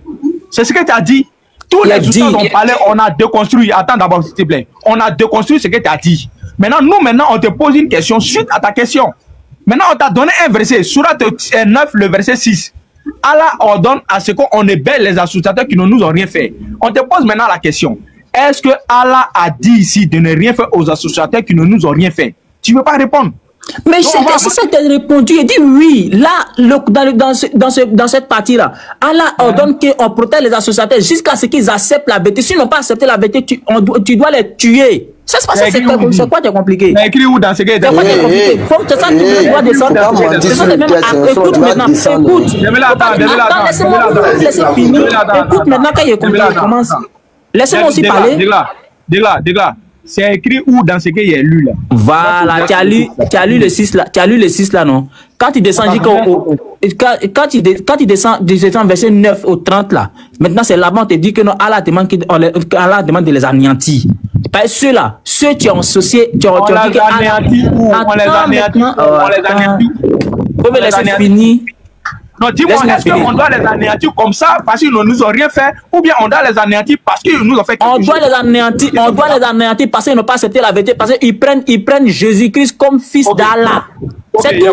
C'est ce que tu as dit. Tous les auteurs ont parlé, on a déconstruit. Attends d'abord, s'il te plaît. On a déconstruit ce que tu as dit. Maintenant, on te pose une question suite à ta question. Maintenant, on t'a donné un verset, Sourate 9, le verset 6. Allah ordonne à ce qu'on ébelle les associateurs qui ne nous ont rien fait. On te pose maintenant la question. Est-ce que Allah a dit ici de ne rien faire aux associateurs qui ne nous ont rien fait? Tu ne veux pas répondre. Mais c'est ça que tu as répondu. Il dit oui. Là, dans cette partie-là, Allah ordonne qu'on protège les associateurs jusqu'à ce qu'ils acceptent la vérité. S'ils n'ont pas accepté la vérité, tu dois les tuer. Ça se passe, c'est quoi qui est compliqué? Mais écrit où dans ce qui est compliqué? Faut que ça, tu dois descendre. Ce sont les mêmes. Écoute maintenant. Écoute. Attends, laissez-moi laisser finir. Écoute maintenant quand il est compliqué. Commence. Laissez-moi aussi parler. Dégla. C'est écrit où dans ce qu'il y a lu là? Voilà, tu as lu le 6 là. Tu as lu le 6 là, non? Quand il descend, quand il descend verset 9 au 30 là, maintenant c'est là-bas on te dit que non, Allah demande de les anéantir. Pas ceux-là, ceux qui ont associé, qui ont dit que on les anéantit. Faut me laisser finir. Non, dis-moi, est-ce qu'on doit les anéantir comme ça parce qu'ils ne nous ont rien fait, ou bien on doit les anéantir parce qu'ils nous ont fait quelque chose? On doit les anéantir parce qu'ils n'ont pas accepté la vérité, parce qu'ils prennent Jésus-Christ comme fils d'Allah. C'est tout. Il a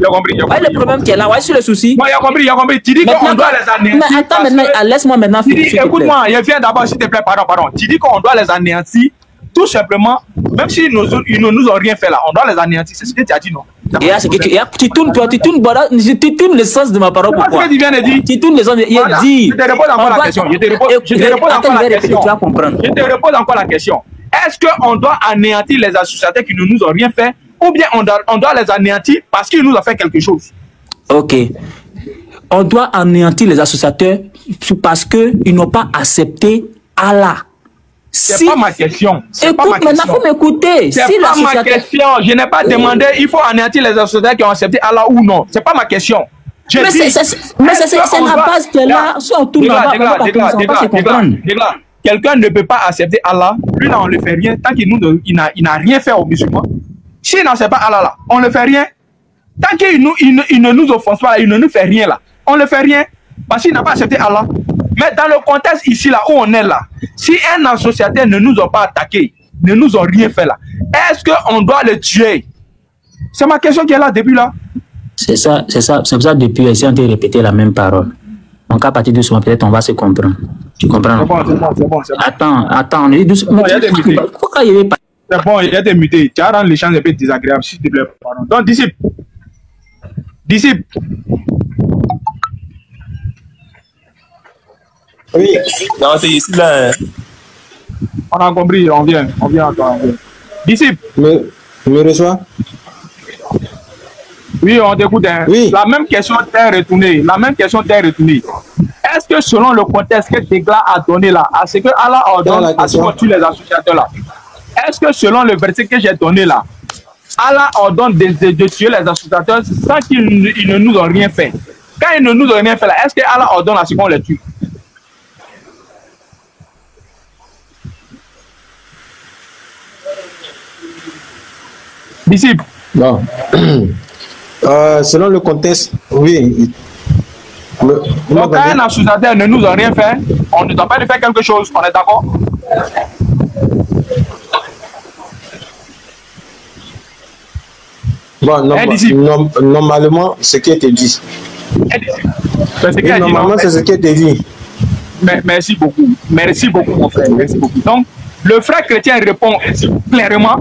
compris. Ouais, le problème qui est là, ouais, c'est le souci. Moi, il a compris. Tu dis qu'on doit les anéantir. Mais attends, maintenant, laisse-moi maintenant finir. Écoute-moi, je viens d'abord, s'il te plaît, pardon. Tu dis qu'on doit les anéantir, tout simplement, même s'ils ne nous ont rien fait là, on doit les anéantir. C'est ce que tu as dit, non? Tu tournes le sens de ma parole. Pourquoi? Tu viens de dire. Tu tournes le sens de. Il dit. Je te repose encore la question. Je te repose encore la question. Est-ce qu'on doit anéantir les associateurs qui ne nous ont rien fait, ou bien on doit les anéantir parce qu'ils nous ont fait quelque chose? Ok. On doit anéantir les associateurs parce qu'ils n'ont pas accepté Allah. C'est pas ma question. Écoute, maintenant, il faut m'écouter. C'est pas ma question. Je n'ai pas demandé, il faut anéantir les associateurs qui ont accepté Allah ou non. C'est pas ma question. Mais c'est la base qui est là. Si on tourne là-bas, on va pas se comprendre. Quelqu'un ne peut pas accepter Allah. Lui, là, on ne le fait rien. Tant qu'il n'a rien fait aux musulmans. S'il n'accepte pas Allah, là, on ne le fait rien. Tant qu'il ne nous offense pas, il ne nous fait rien, là. On ne le fait rien. Parce qu'il n'a pas accepté Allah. Mais dans le contexte ici, là, où on est là, si un associateur ne nous a pas attaqué, ne nous a rien fait là, est-ce qu'on doit le tuer? C'est ma question qui est là depuis là. C'est ça. C'est pour ça depuis, essayons de répéter la même parole. Donc à partir de ce moment, peut-être on va se comprendre. Tu comprends? C'est bon. Attends, on est doucement. Pourquoi il n'est pas? C'est bon, il a été muté. Tu as rendu l'échange un peu désagréable, s'il te plaît. Pardon. Donc, disciple. Oui, non, c'est ici là. On a compris, on vient encore. Disciple. Me reçois? Oui, on t'écoute. Hein. Oui. La même question t'est retournée. Est-ce que selon le contexte que Dégla a donné là, à ce que Allah ordonne à ce qu'on tue les associateurs là, est-ce que selon le verset que j'ai donné là, Allah ordonne de tuer les associateurs sans qu'ils ne nous ont rien fait? Quand ils ne nous ont rien fait là, est-ce que Allah ordonne à ce qu'on les tue? Disciple. Non. Selon le contexte, oui. Donc, quand un associateur ne nous a rien fait, on ne doit pas lui faire quelque chose, on est d'accord? Bon, normalement, ce qui est dit. Normalement, c'est ce qui est dit. Merci beaucoup, mon frère. Merci beaucoup. Donc, le frère chrétien répond clairement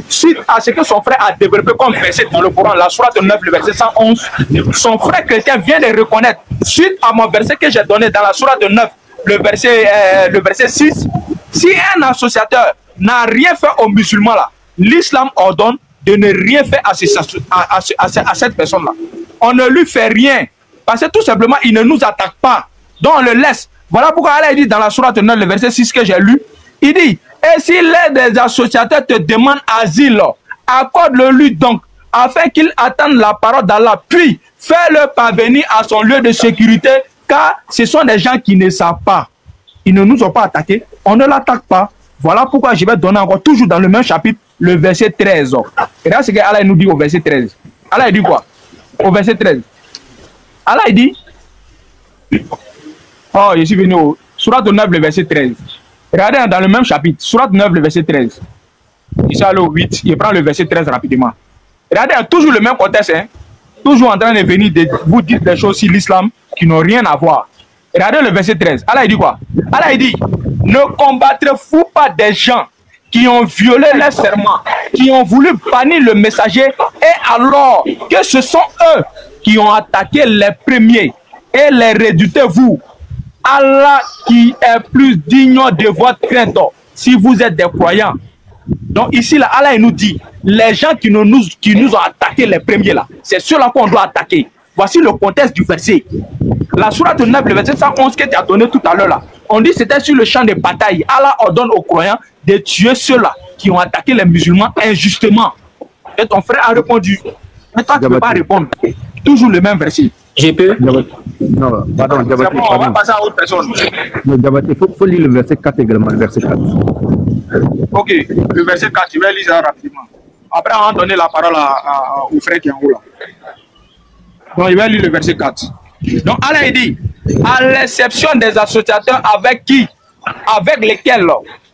suite à ce que son frère a développé comme verset dans le Coran, la sourate 9, le verset 111. Son frère chrétien vient de reconnaître, suite à mon verset que j'ai donné dans la sourate 9, le verset 6, si un associateur n'a rien fait aux musulmans là, l'islam ordonne de ne rien faire à cette personne-là. On ne lui fait rien parce que tout simplement, il ne nous attaque pas. Donc on le laisse. Voilà pourquoi Allah dit dans la sourate 9, le verset 6 que j'ai lu, il dit, et si l'un des associateurs te demande asile, accorde-le-lui donc, afin qu'il attende la parole d'Allah, puis fais-le parvenir à son lieu de sécurité, car ce sont des gens qui ne savent pas. Ils ne nous ont pas attaqués, on ne l'attaque pas. Voilà pourquoi je vais donner encore, toujours dans le même chapitre, le verset 13. Et là, c'est ce qu'Allah nous dit au verset 13. Allah dit quoi? Au verset 13. Allah dit, oh, je suis venu au Sourate 9, le verset 13. Regardez dans le même chapitre, Sourate 9, le verset 13. Ici, allez au 8, il prend le verset 13 rapidement. Regardez, toujours le même contexte, hein? Toujours en train de venir de vous dire des choses sur l'islam qui n'ont rien à voir. Regardez le verset 13. Allah dit quoi? Allah dit, ne combattrez-vous pas des gens qui ont violé les serments, qui ont voulu bannir le messager, et alors que ce sont eux qui ont attaqué les premiers, et les redoutez-vous. Allah qui est plus digne de votre crainte, si vous êtes des croyants. Donc ici, là, Allah nous dit, les gens qui nous ont attaqué les premiers, là, c'est ceux-là qu'on doit attaquer. Voici le contexte du verset. La sourate 9, le verset 111 que tu as donné tout à l'heure, là, on dit que c'était sur le champ de bataille. Allah ordonne aux croyants de tuer ceux-là qui ont attaqué les musulmans injustement. Et ton frère a répondu. Mais toi, tu ne peux pas répondre. Toujours le même verset. Je peux. Non, pardon, Diabaté, bon, on va passer à autre personne. Il faut lire le verset 4 également, le verset 4. Ok, le verset 4, je vais lire ça rapidement. Après, on va donner la parole au frère qui est en haut là. Donc, je vais lire le verset 4. Donc, Allah dit, à l'exception des associateurs avec lesquels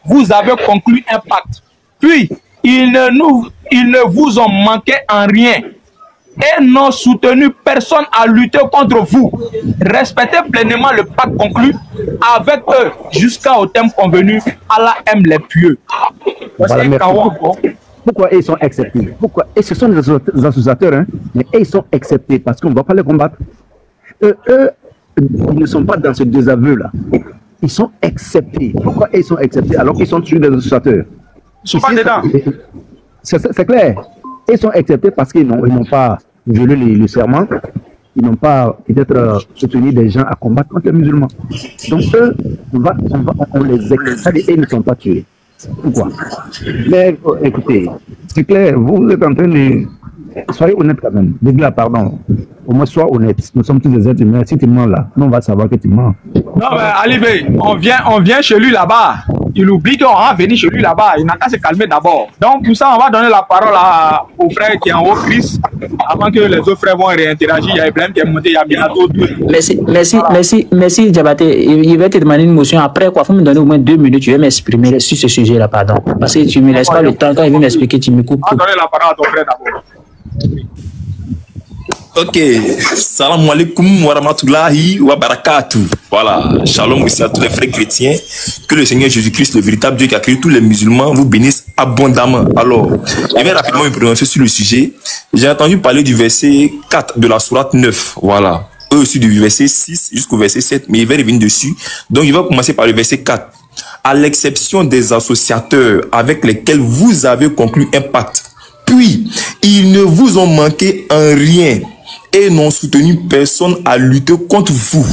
vous avez conclu un pacte, puis ils ne vous ont manqué en rien et n'ont soutenu personne à lutter contre vous. Respectez pleinement le pacte conclu avec eux jusqu'au terme convenu. Allah aime les pieux. Voilà, pourquoi ils sont acceptés? Pourquoi? Et ce sont des associateurs, hein? Mais ils sont acceptés parce qu'on ne va pas les combattre. Eux, ils ne sont pas dans ce désaveu-là. Ils sont acceptés. Pourquoi ils sont acceptés alors qu'ils sont toujours des associateurs? Ils ne sont pas dedans. C'est clair. Ils sont acceptés parce qu'ils n'ont pas violé le serment. Ils n'ont pas peut-être soutenu des gens à combattre contre les musulmans. Donc eux, on les accepte et ils ne sont pas tués. Pourquoi? Mais écoutez, c'est clair, vous êtes en train de... Soyez honnête quand même. Dites-là, pardon. Au moins, sois honnête. Nous sommes tous des êtres humains. Si tu mens là, nous on va savoir que tu mens. Non, mais Ali Bey, on vient chez lui là-bas. Il oublie qu'on va venir chez lui là-bas. Il n'a qu'à se calmer d'abord. Donc, pour ça, on va donner la parole au frère qui est en haut, Chris, avant que les autres frères vont réinteragir. Il y a Ibrahim qui est monté, il y a Minato. Merci, Diabaté. Il va te demander une motion. Après, quoi, il faut me donner au moins 2 minutes. Je vais m'exprimer sur ce sujet-là, pardon. Parce que tu ne me laisses pas le temps. Quand il veut m'expliquer, tu me coupes. On va donner la parole à ton frère d'abord. Ok, salam alaikum wa rahmatullahi wa barakatuh. Voilà, shalom aussi à tous les frères chrétiens. Que le Seigneur Jésus-Christ, le véritable Dieu qui a créé tous les musulmans, vous bénisse abondamment. Alors, je vais rapidement me prononcer sur le sujet. J'ai entendu parler du verset 4 de la sourate 9. Voilà, eux aussi du verset 6 jusqu'au verset 7, mais il va revenir dessus. Donc, il va commencer par le verset 4. À l'exception des associateurs avec lesquels vous avez conclu un pacte, puis ils ne vous ont manqué en rien et n'ont soutenu personne à lutter contre vous.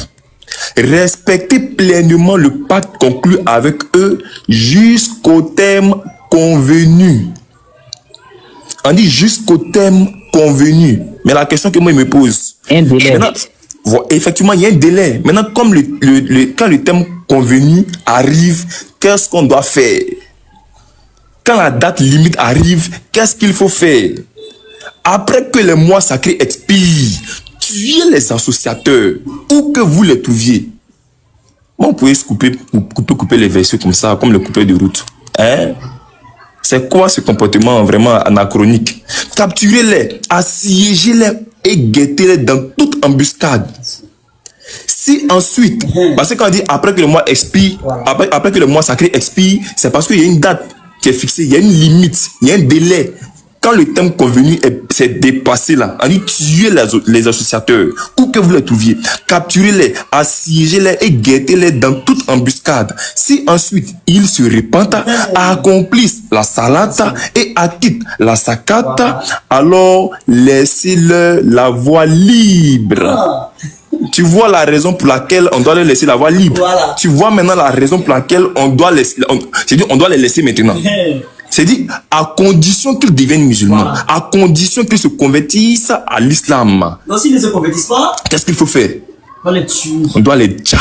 Respectez pleinement le pacte conclu avec eux jusqu'au terme convenu. On dit jusqu'au terme convenu. Mais la question que moi je me pose, un délai. Effectivement, il y a un délai. Maintenant, comme quand le terme convenu arrive, qu'est-ce qu'on doit faire? Quand la date limite arrive, qu'est-ce qu'il faut faire? Après que les mois sacrés expirent, tuez les associateurs, où que vous les trouviez. Bon, vous pouvez couper les versets comme ça, comme le coupeur de route. Hein? C'est quoi ce comportement vraiment anachronique? Capturez-les, assiégez-les et guettez-les dans toute embuscade. Si ensuite, parce que quand on dit après que le mois expire, après que le mois sacré expire, c'est parce qu'il y a une date qui est fixée, il y a une limite, il y a un délai. quand le thème convenu s'est dépassé là, on dit tuer les associateurs, où que vous les trouviez, capturez-les, assiégez-les et guettez-les dans toute embuscade. Si ensuite ils se repentent, accomplissent la salata et acquittent la sakata, alors laissez-leur la voie libre. Tu vois la raison pour laquelle on doit leur laisser la voie libre. Voilà. Tu vois maintenant la raison pour laquelle on doit les laisser maintenant. C'est-à-dire, à condition qu'ils deviennent musulmans, voilà. À condition qu'ils se convertissent à l'islam. Donc s'ils ne se convertissent pas, qu'est-ce qu'il faut faire? On les tue. On doit les tuer.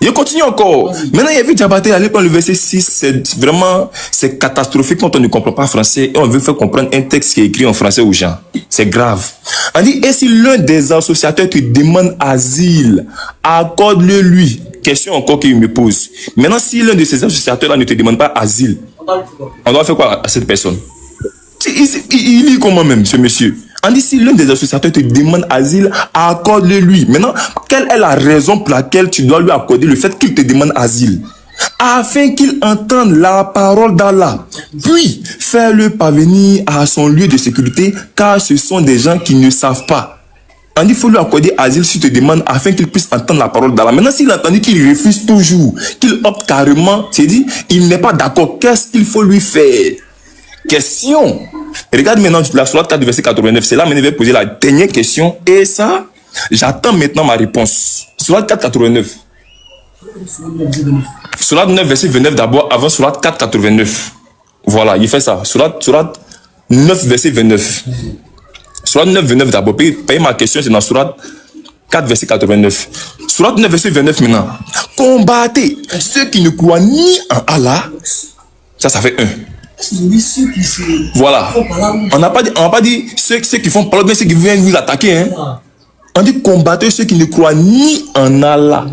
Il continue encore. Maintenant, il y a vu Diabaté aller dans le verset 6. C'est vraiment, c'est catastrophique quand on ne comprend pas français et on veut faire comprendre un texte qui est écrit en français aux gens. C'est grave. On dit, et si l'un des associateurs te demande asile, accorde-le lui. Question encore qu'il me pose. Maintenant, si l'un de ces associateurs-là ne te demande pas asile, on doit faire quoi à cette personne? Il lit comment même, ce monsieur? On dit, si l'un des associateurs te demande asile, accorde-le lui. Maintenant, quelle est la raison pour laquelle tu dois lui accorder le fait qu'il te demande asile? Afin qu'il entende la parole d'Allah. Puis, fais-le parvenir à son lieu de sécurité, car ce sont des gens qui ne savent pas. On dit, il faut lui accorder asile s'il te demande, afin qu'il puisse entendre la parole d'Allah. Maintenant, s'il a entendu qu'il refuse toujours, qu'il opte carrément, c'est dit, il n'est pas d'accord. Qu'est-ce qu'il faut lui faire? Question. Regarde maintenant la sourate 4 verset 89. C'est là que je vais poser la dernière question. Et ça, j'attends maintenant ma réponse. Sourate 4 89. Sourate 9 verset 29 d'abord, avant sourate 4 89. Voilà, il fait ça. Sourate 9 verset 29. Sourate 9 29 d'abord. Payez ma question, c'est dans sourate 4 verset 89. Sourate 9 verset 29 maintenant. Combattez ceux qui ne croient ni en Allah. Ça fait 1. Voilà. On n'a pas dit ceux qui font parole, mais ceux qui viennent vous attaquer. Hein. On dit combattre ceux qui ne croient ni en Allah.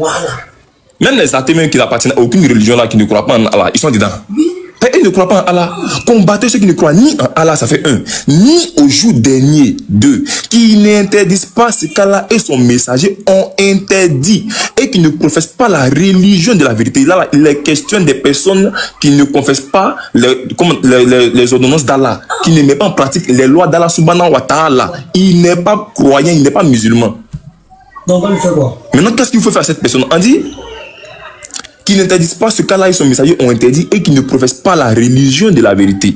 Même les athées même qui n'appartiennent à aucune religion là, qui ne croient pas en Allah, ils sont dedans. Ils ne croient pas en Allah. Combattez ceux qui ne croient ni en Allah, ça fait 1. Ni au jour dernier, 2. Qui n'interdisent pas ce qu'Allah et son messager ont interdit. Et qui ne professent pas la religion de la vérité. Là, il est question des personnes qui ne confessent pas les ordonnances d'Allah. Qui ne mettent pas en pratique les lois d'Allah subhanahu wa ta'ala. Il n'est pas croyant, il n'est pas musulman. Donc, on lui fait quoi? Maintenant, qu'est-ce qu'il faut faire à cette personne? On dit qui n'interdisent pas ce qu'Allah et son messager ont interdit et qui ne professent pas la religion de la vérité.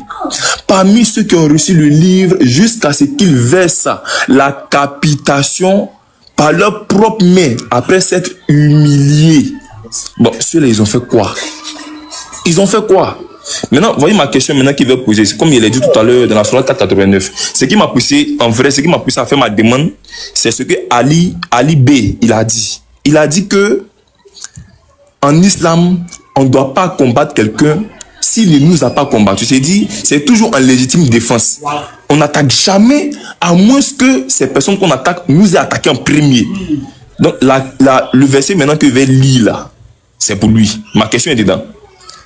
Parmi ceux qui ont reçu le livre jusqu'à ce qu'ils versent la capitation par leurs propres mains après s'être humiliés. Bon, ceux-là, ils ont fait quoi? Ils ont fait quoi? Maintenant, voyez ma question maintenant qu'il veut poser. Comme il l'a dit tout à l'heure dans la sourate 489. Ce qui m'a poussé, en vrai, ce qui m'a poussé à faire ma demande, c'est ce que Ali B, il a dit. Il a dit que en islam, on ne doit pas combattre quelqu'un s'il ne nous a pas combattu. C'est dit, c'est toujours en légitime défense. On n'attaque jamais, à moins que ces personnes qu'on attaque nous aient attaqué en premier. Donc, le verset maintenant que je vais lire là, c'est pour lui. Ma question est dedans.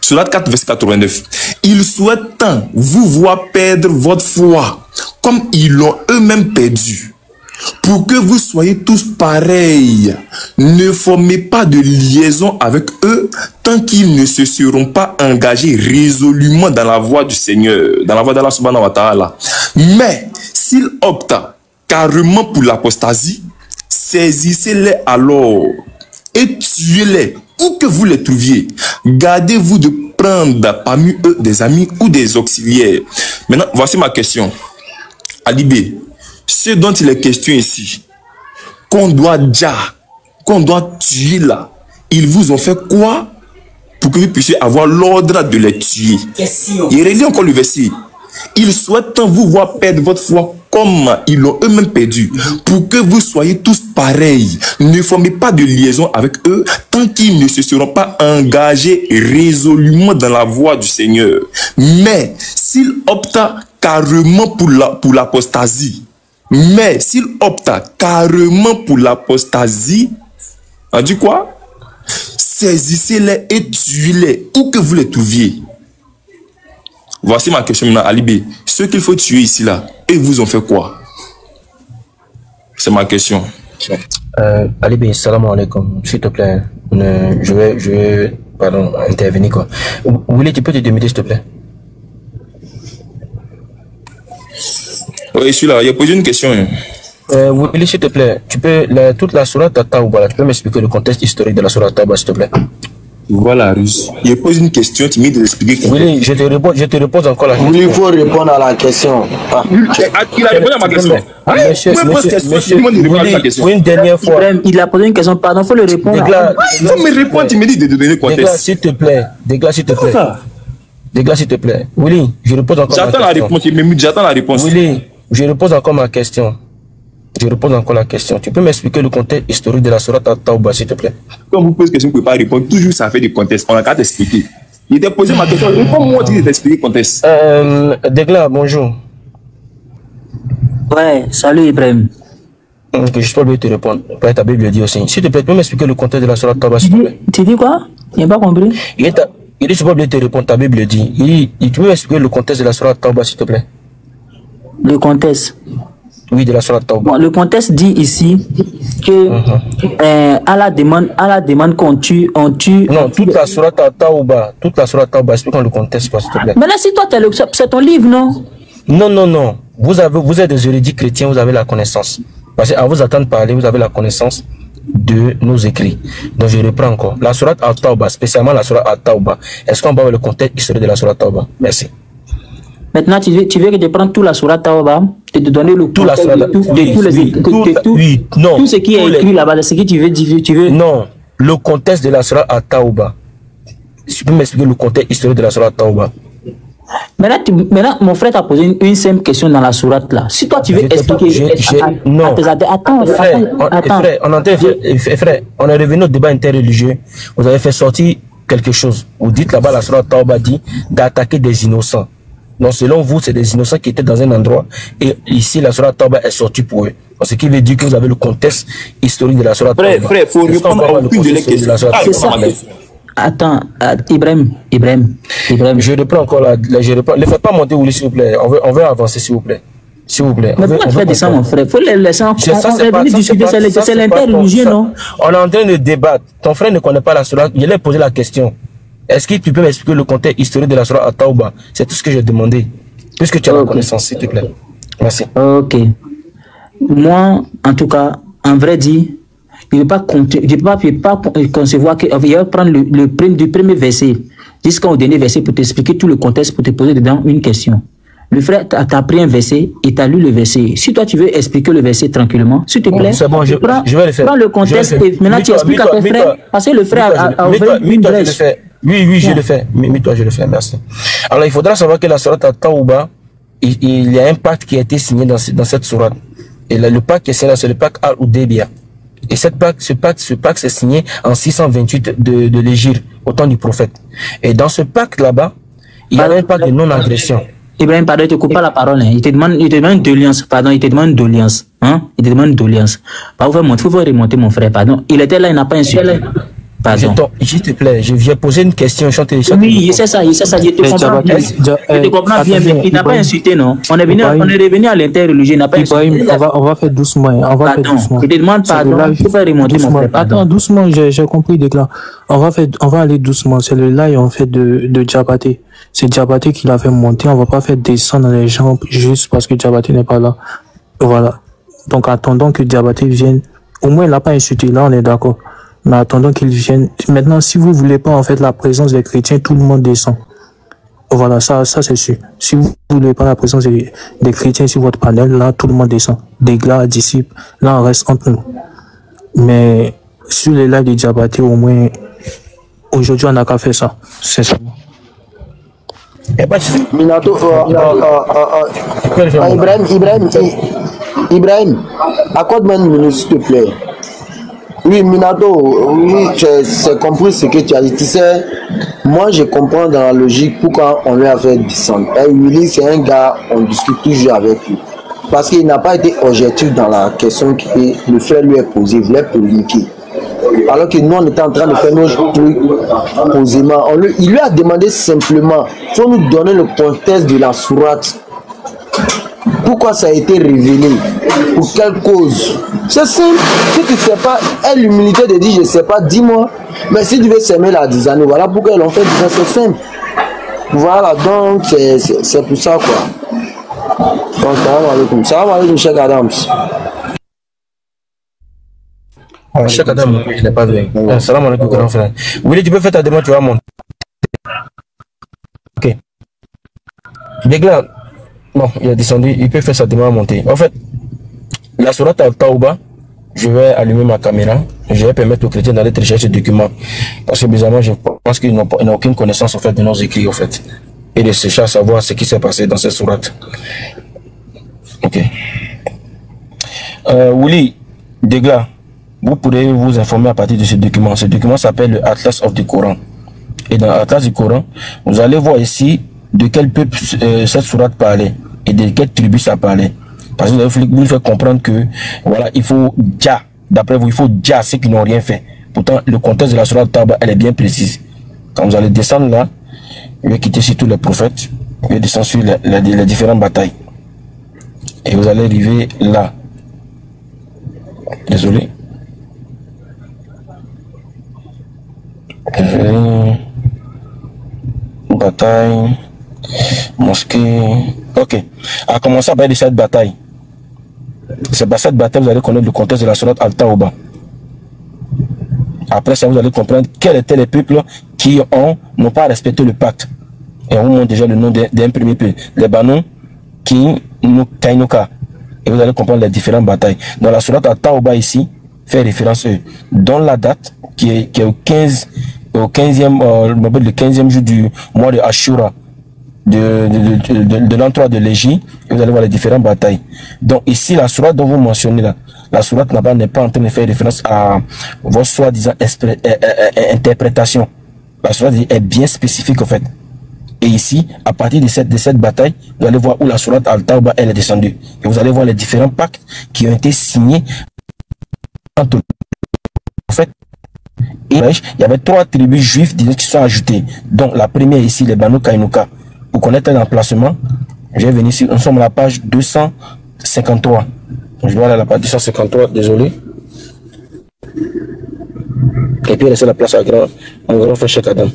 Sourate 4, verset 89. Ils souhaitent tant vous voir perdre votre foi, comme ils l'ont eux-mêmes perdu. Pour que vous soyez tous pareils, ne formez pas de liaison avec eux tant qu'ils ne se seront pas engagés résolument dans la voie du Seigneur, dans la voie d'Allah subhanahu wa ta'ala. Mais s'ils optent carrément pour l'apostasie, saisissez-les alors et tuez-les où que vous les trouviez. Gardez-vous de prendre parmi eux des amis ou des auxiliaires. Maintenant, voici ma question. Ali B, ce dont il est question ici, qu'on doit tuer là, ils vous ont fait quoi pour que vous puissiez avoir l'ordre de les tuer? Il relit encore le verset. Ils souhaitent vous voir perdre votre foi comme ils l'ont eux-mêmes perdu, pour que vous soyez tous pareils. Ne formez pas de liaison avec eux tant qu'ils ne se seront pas engagés résolument dans la voie du Seigneur. Mais s'ils optent carrément pour l'apostasie, on dit quoi? Saisissez-les et tuez-les où que vous les trouviez. Voici ma question maintenant, Ali B. Ceux qu'il faut tuer ici là, et vous ont fait quoi? C'est ma question. Ali B, salam alaikum, s'il te plaît. Je vais intervenir quoi. Willy, tu peux te démuter s'il te plaît? Oui, je suis là. Il a posé une question. Willy, s'il te plaît, tu peux, toute la sourate à Taouba, tu peux m'expliquer le contexte historique de la sourate Taouba, s'il te plaît? Voilà, Russe. Il pose une question, tu m'aides d'expliquer. Willy, je te repose encore la question. Il faut répondre à la question. Il a répondu à ma question. Monsieur, Willy, une dernière fois. Il a posé une question, pardon, il faut le répondre. Il faut me répondre, tu me dis de donner le contexte. Dégla, s'il te plaît. Dégla, s'il te plaît. Dégla, s'il te plaît. Willy, je repose encore ma question. J'attends la réponse. Willy, je repose encore ma question. Je repose encore la question. Tu peux m'expliquer le contexte historique de la sourate Taouba, s'il te plaît? Quand vous posez une question, vous ne pouvez pas répondre. Toujours, ça fait du contexte. On a qu'à t'expliquer. Il t'a posé ma question. Réponds-moi, tu t'expliquer le contexte. Dégla, bonjour. Ouais, salut Ibrahim. Je ne suis pas obligé de te répondre. Après, ta Bible dit aussi. S'il te plaît, tu peux m'expliquer le contexte de la sourate Taouba, s'il te plaît? Tu dis quoi? Je n'ai pas compris. Il dit, je ne suis pas obligé de te répondre. Ta Bible dit. Tu peux m'expliquer le contexte de la sourate Taouba, s'il te plaît? Le contexte? Oui, de la sourate Taouba. Bon, le contexte dit ici que à la demande qu'on tue, on tue. Non, toute la sourate Taouba, explique-moi le contexte, s'il te plaît. Mais là, si toi, c'est ton livre, non? Non. Vous êtes des érudits chrétiens, vous avez la connaissance. Parce qu'à vous attendre parler, vous avez la connaissance de nos écrits. Donc je reprends encore. La sourate Taouba, spécialement la sourate Taouba. Est-ce qu'on va voir le contexte historique de la sourate Taouba? Merci. Maintenant, tu veux que je prenne toute la sourate Taouba, te donner le tout ce qui est écrit là-bas, ce que tu veux. Non, le contexte de la sourate Taouba. Tu peux m'expliquer le contexte historique de la sourate Taouba? Maintenant, mon frère t'a posé une simple question dans la sourate là. Si toi tu veux expliquer, non. Attends, frère, on est revenu au débat interreligieux. Vous avez fait sortir quelque chose. Vous dites là-bas, la sourate Taouba dit d'attaquer des innocents. Donc selon vous, c'est des innocents qui étaient dans un endroit et ici la sourate Taouba est sortie pour eux. Ce qui veut dire que vous avez le contexte historique de la sourate Taouba. Frère, il faut répondre à aucune de les questions. C'est ça. Attends, Ibrahim. Je reprends encore là. Ne faites pas monter Willy, s'il vous plaît. On veut avancer, s'il vous plaît. S'il vous plaît. Mais pourquoi faire descendre, mon frère? Il faut les laisser en discuter. C'est l'interreligieux, non? On est en train de débattre. Ton frère ne connaît pas la sourate. Je lui ai posé la question. Est-ce que tu peux m'expliquer le contexte historique de la sourate Taouba? C'est tout ce que j'ai demandé. Puisque tu as la connaissance, s'il te plaît. Merci. Ok. Moi, en tout cas, en vrai dit, je ne peux pas concevoir qu'il va prendre le premier verset jusqu'au dernier verset pour t'expliquer tout le contexte, pour te poser dedans une question. Le frère t'a pris un verset et t'a lu le verset. Si toi tu veux expliquer le verset tranquillement, s'il te plaît, c'est bon, je vais le faire. Prends le contexte et maintenant tu expliques à tes frères, parce que le frère a ouvert une brèche. Oui, je le fais. Toi, je le fais, merci. Alors, il faudra savoir que la sourate Taouba, il y a un pacte qui a été signé dans cette sourate. Et le pacte qui est signé, c'est le pacte Al-Udaybiyah. Et ce pacte s'est signé en 628 de l'Hégire, au temps du prophète. Et dans ce pacte là-bas, il y a un pacte de non-agression. Ibrahim, pardon, il te coupe pas la parole. Hein. Il te demande d'audience. Pardon, il te demande d'audience. Hein? Il te demande d'audience. Il faut remonter, mon frère. Pardon. Il était là, il n'a pas insulté. Pardon. S'il te plaît, je viens poser une question. Oui, c'est ça, je te comprends bien. Il n'a pas insulté, non? On est revenu à l'interreligieux, il n'a pas insulté. On va faire doucement. Je te demande pardon. Il faut faire remonter, mon frère. Attends, doucement, j'ai compris, Déclin. On va aller doucement. C'est le live, en fait, de Diabaté. C'est Diabaté qui l'a fait monter. On va pas faire descendre les gens juste parce que Diabaté n'est pas là. Voilà. Donc, attendons que Diabaté vienne. Au moins, il n'a pas insulté. Là, on est d'accord. Mais attendons qu'ils viennent. Maintenant, si vous voulez pas, en fait, la présence des chrétiens, tout le monde descend. Voilà, ça c'est sûr. Si vous voulez pas la présence des chrétiens sur votre panel, là, tout le monde descend. Des gars, disciples, là, on reste entre nous. Mais, sur les lives de Diabaté, au moins, aujourd'hui, on n'a qu'à faire ça. C'est ça. Minato, Ibrahim, accorde-moi une minute, s'il te plaît. Oui, Minato, oui, j'ai compris ce que tu as dit. Tu sais, moi, je comprends dans la logique pourquoi on lui a fait descendre. Et Willy, c'est un gars, on discute toujours avec lui. Parce qu'il n'a pas été objectif dans la question que le frère lui a posée, il voulait polémiquer. Alors que nous, on était en train de faire nos trucs posément. Il lui a demandé simplement, il faut nous donner le contexte de la sourate. Pourquoi ça a été révélé? Pour quelle cause? C'est simple. Si tu ne sais pas, aie l'humilité de dire je ne sais pas, dis-moi. Mais si tu veux s'aimer la 10 années, voilà pourquoi ils l'ont fait, c'est simple. Voilà, donc c'est pour ça quoi. Salam alaikum. Salam alaikum, Cheikh Adams. Cheikh Adam, il n'est pas venu. Salam alaikum, grand frère. Willy, tu peux faire ta demande, tu vas monter. Ok. Dégla, bon, il a descendu, il peut faire sa demande à monter. En fait, la sourate Al-Tawba, je vais allumer ma caméra, je vais permettre aux chrétiens d'aller rechercher ce document. Parce que bizarrement, je pense qu'ils n'ont aucune connaissance en fait, de nos écrits, en fait. Et de chercher à savoir ce qui s'est passé dans cette sourate. Ok. Willy, Dégla, vous pourrez vous informer à partir de ce document. Ce document s'appelle le Atlas of the Coran. Et dans l'Atlas du Coran, vous allez voir ici de quel peuple cette sourate parlait et de quelle tribu ça parlait. Parce que vous faire comprendre que voilà, il faut déjà, d'après vous, il faut déjà ceux qui n'ont rien fait. Pourtant, le contexte de la sourate Tawba, elle est bien précise. Quand vous allez descendre là, je vais quitter sur tous les prophètes, je vais descendre sur les différentes batailles. Et vous allez arriver là. Désolé. Bataille, mosquée. Ok. À commencer à parler de cette bataille. C'est par cette bataille vous allez connaître le contexte de la sourate Al-Tawba. Après ça, vous allez comprendre quels étaient les peuples qui n'ont pas respecté le pacte. Et on vous montre déjà le nom d'un premier peuple. Les Banu Kainuka. Et vous allez comprendre les différentes batailles. Dans la sourate Al-Tawba ici, fait référence à eux. Dans la date qui est au 15e jour du mois de Ashura, de l'an 3 de l'Égypte, et vous allez voir les différentes batailles. Donc ici, la sourate dont vous mentionnez là, la sourate n'est pas en train de faire référence à votre soi-disant interprétation. La sourate est bien spécifique en fait. Et ici, à partir de cette bataille, vous allez voir où la sourate Al-Tawba elle est descendue. Et vous allez voir les différents pactes qui ont été signés entre en fait. Et il y avait 3 tribus juives qui sont ajoutées. Donc la première ici, les Banu Kainuka. Pour connaître l'emplacement, je vais venir ici. Nous sommes à la page 253. Je vais aller à la page 253, désolé. Et puis laisser la place à mon grand frère Cheikh Adam.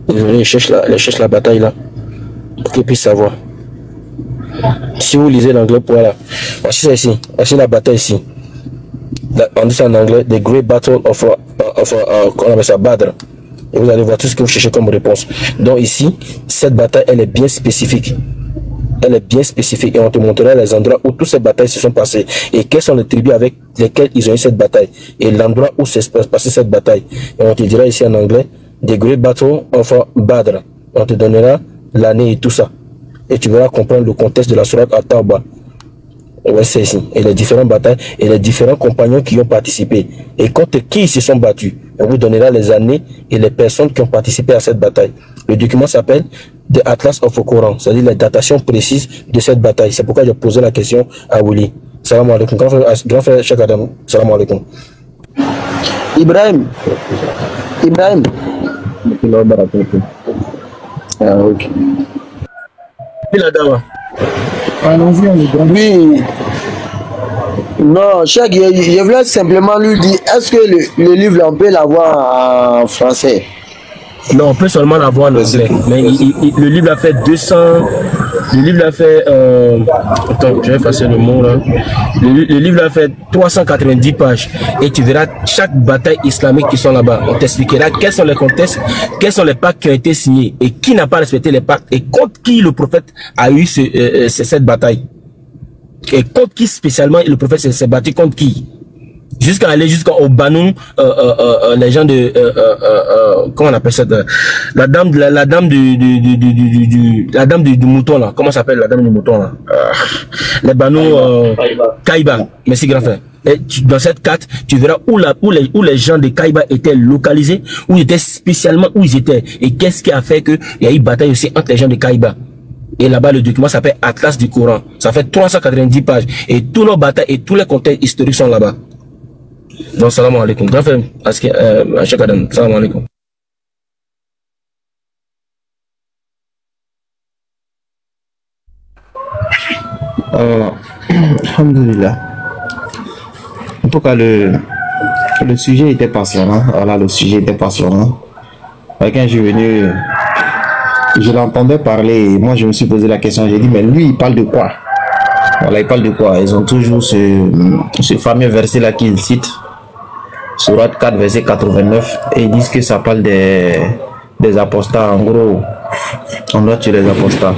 Désolé, je cherche la bataille là. Pour qu'ils puissent savoir. Si vous lisez l'anglais, voilà. Voici ça ici. Voici la bataille ici. On dit ça en anglais, The Great Battle of on appelle ça Badr. Et vous allez voir tout ce que vous cherchez comme réponse. Donc ici, cette bataille, elle est bien spécifique. Elle est bien spécifique et on te montrera les endroits où toutes ces batailles se sont passées et quelles sont les tribus avec lesquelles ils ont eu cette bataille et l'endroit où s'est passée cette bataille. Et on te dira ici en anglais, The Great Battle of Badr. On te donnera l'année et tout ça. Et tu verras comprendre le contexte de la sourate At-Tawba. Ouais, c'est ici. Et les différentes batailles et les différents compagnons qui ont participé. Et contre qui ils se sont battus. On vous donnera les années et les personnes qui ont participé à cette bataille. Le document s'appelle The Atlas of the Quran, c'est-à-dire la datation précise de cette bataille. C'est pourquoi j'ai posé la question à Willy. Salam alaikum. Grand frère Cheikh Adam. Salam alaikum. Ibrahim. Ah, ok. Oui. Non, Cheikh, je voulais simplement lui dire, est-ce que le livre, là, on peut l'avoir en français? Non, on peut seulement l'avoir en anglais. Mais le livre a fait 200... Le livre a fait... attends, je vais effacer le mot là. Le livre a fait 390 pages. Et tu verras chaque bataille islamique qui sont là-bas. On t'expliquera quels sont les contextes, quels sont les pactes qui ont été signés et qui n'a pas respecté les pactes et contre qui le prophète a eu cette bataille. Et contre qui spécialement le prophète s'est battu contre qui? Jusqu'à aller jusqu'au Banu, les gens de comment on appelle ça, la dame du mouton là, comment s'appelle la dame du mouton là, les Banu Kaiba. Merci grand frère. Et dans cette carte, tu verras où les gens de Kaiba étaient localisés, où ils étaient spécialement où ils étaient et qu'est-ce qui a fait que il y a eu bataille aussi entre les gens de Kaiba. Et là-bas, le document s'appelle Atlas du Coran. Ça fait 390 pages et tous nos batailles et tous les contextes historiques sont là-bas. Donc, salam alaikum. Grand frère, Cheikh Adam, salam alaikum. Alhamdulillah. En tout cas, le sujet était passionnant. Voilà, le sujet était passionnant. Quand je suis venu, je l'entendais parler. Et moi, je me suis posé la question. J'ai dit, mais lui, il parle de quoi? Voilà, il parle de quoi? Ils ont toujours ce fameux verset-là qu'ils citent. Sourate 4, verset 89. Et ils disent que ça parle des apostats. En gros, on doit tuer les apostats.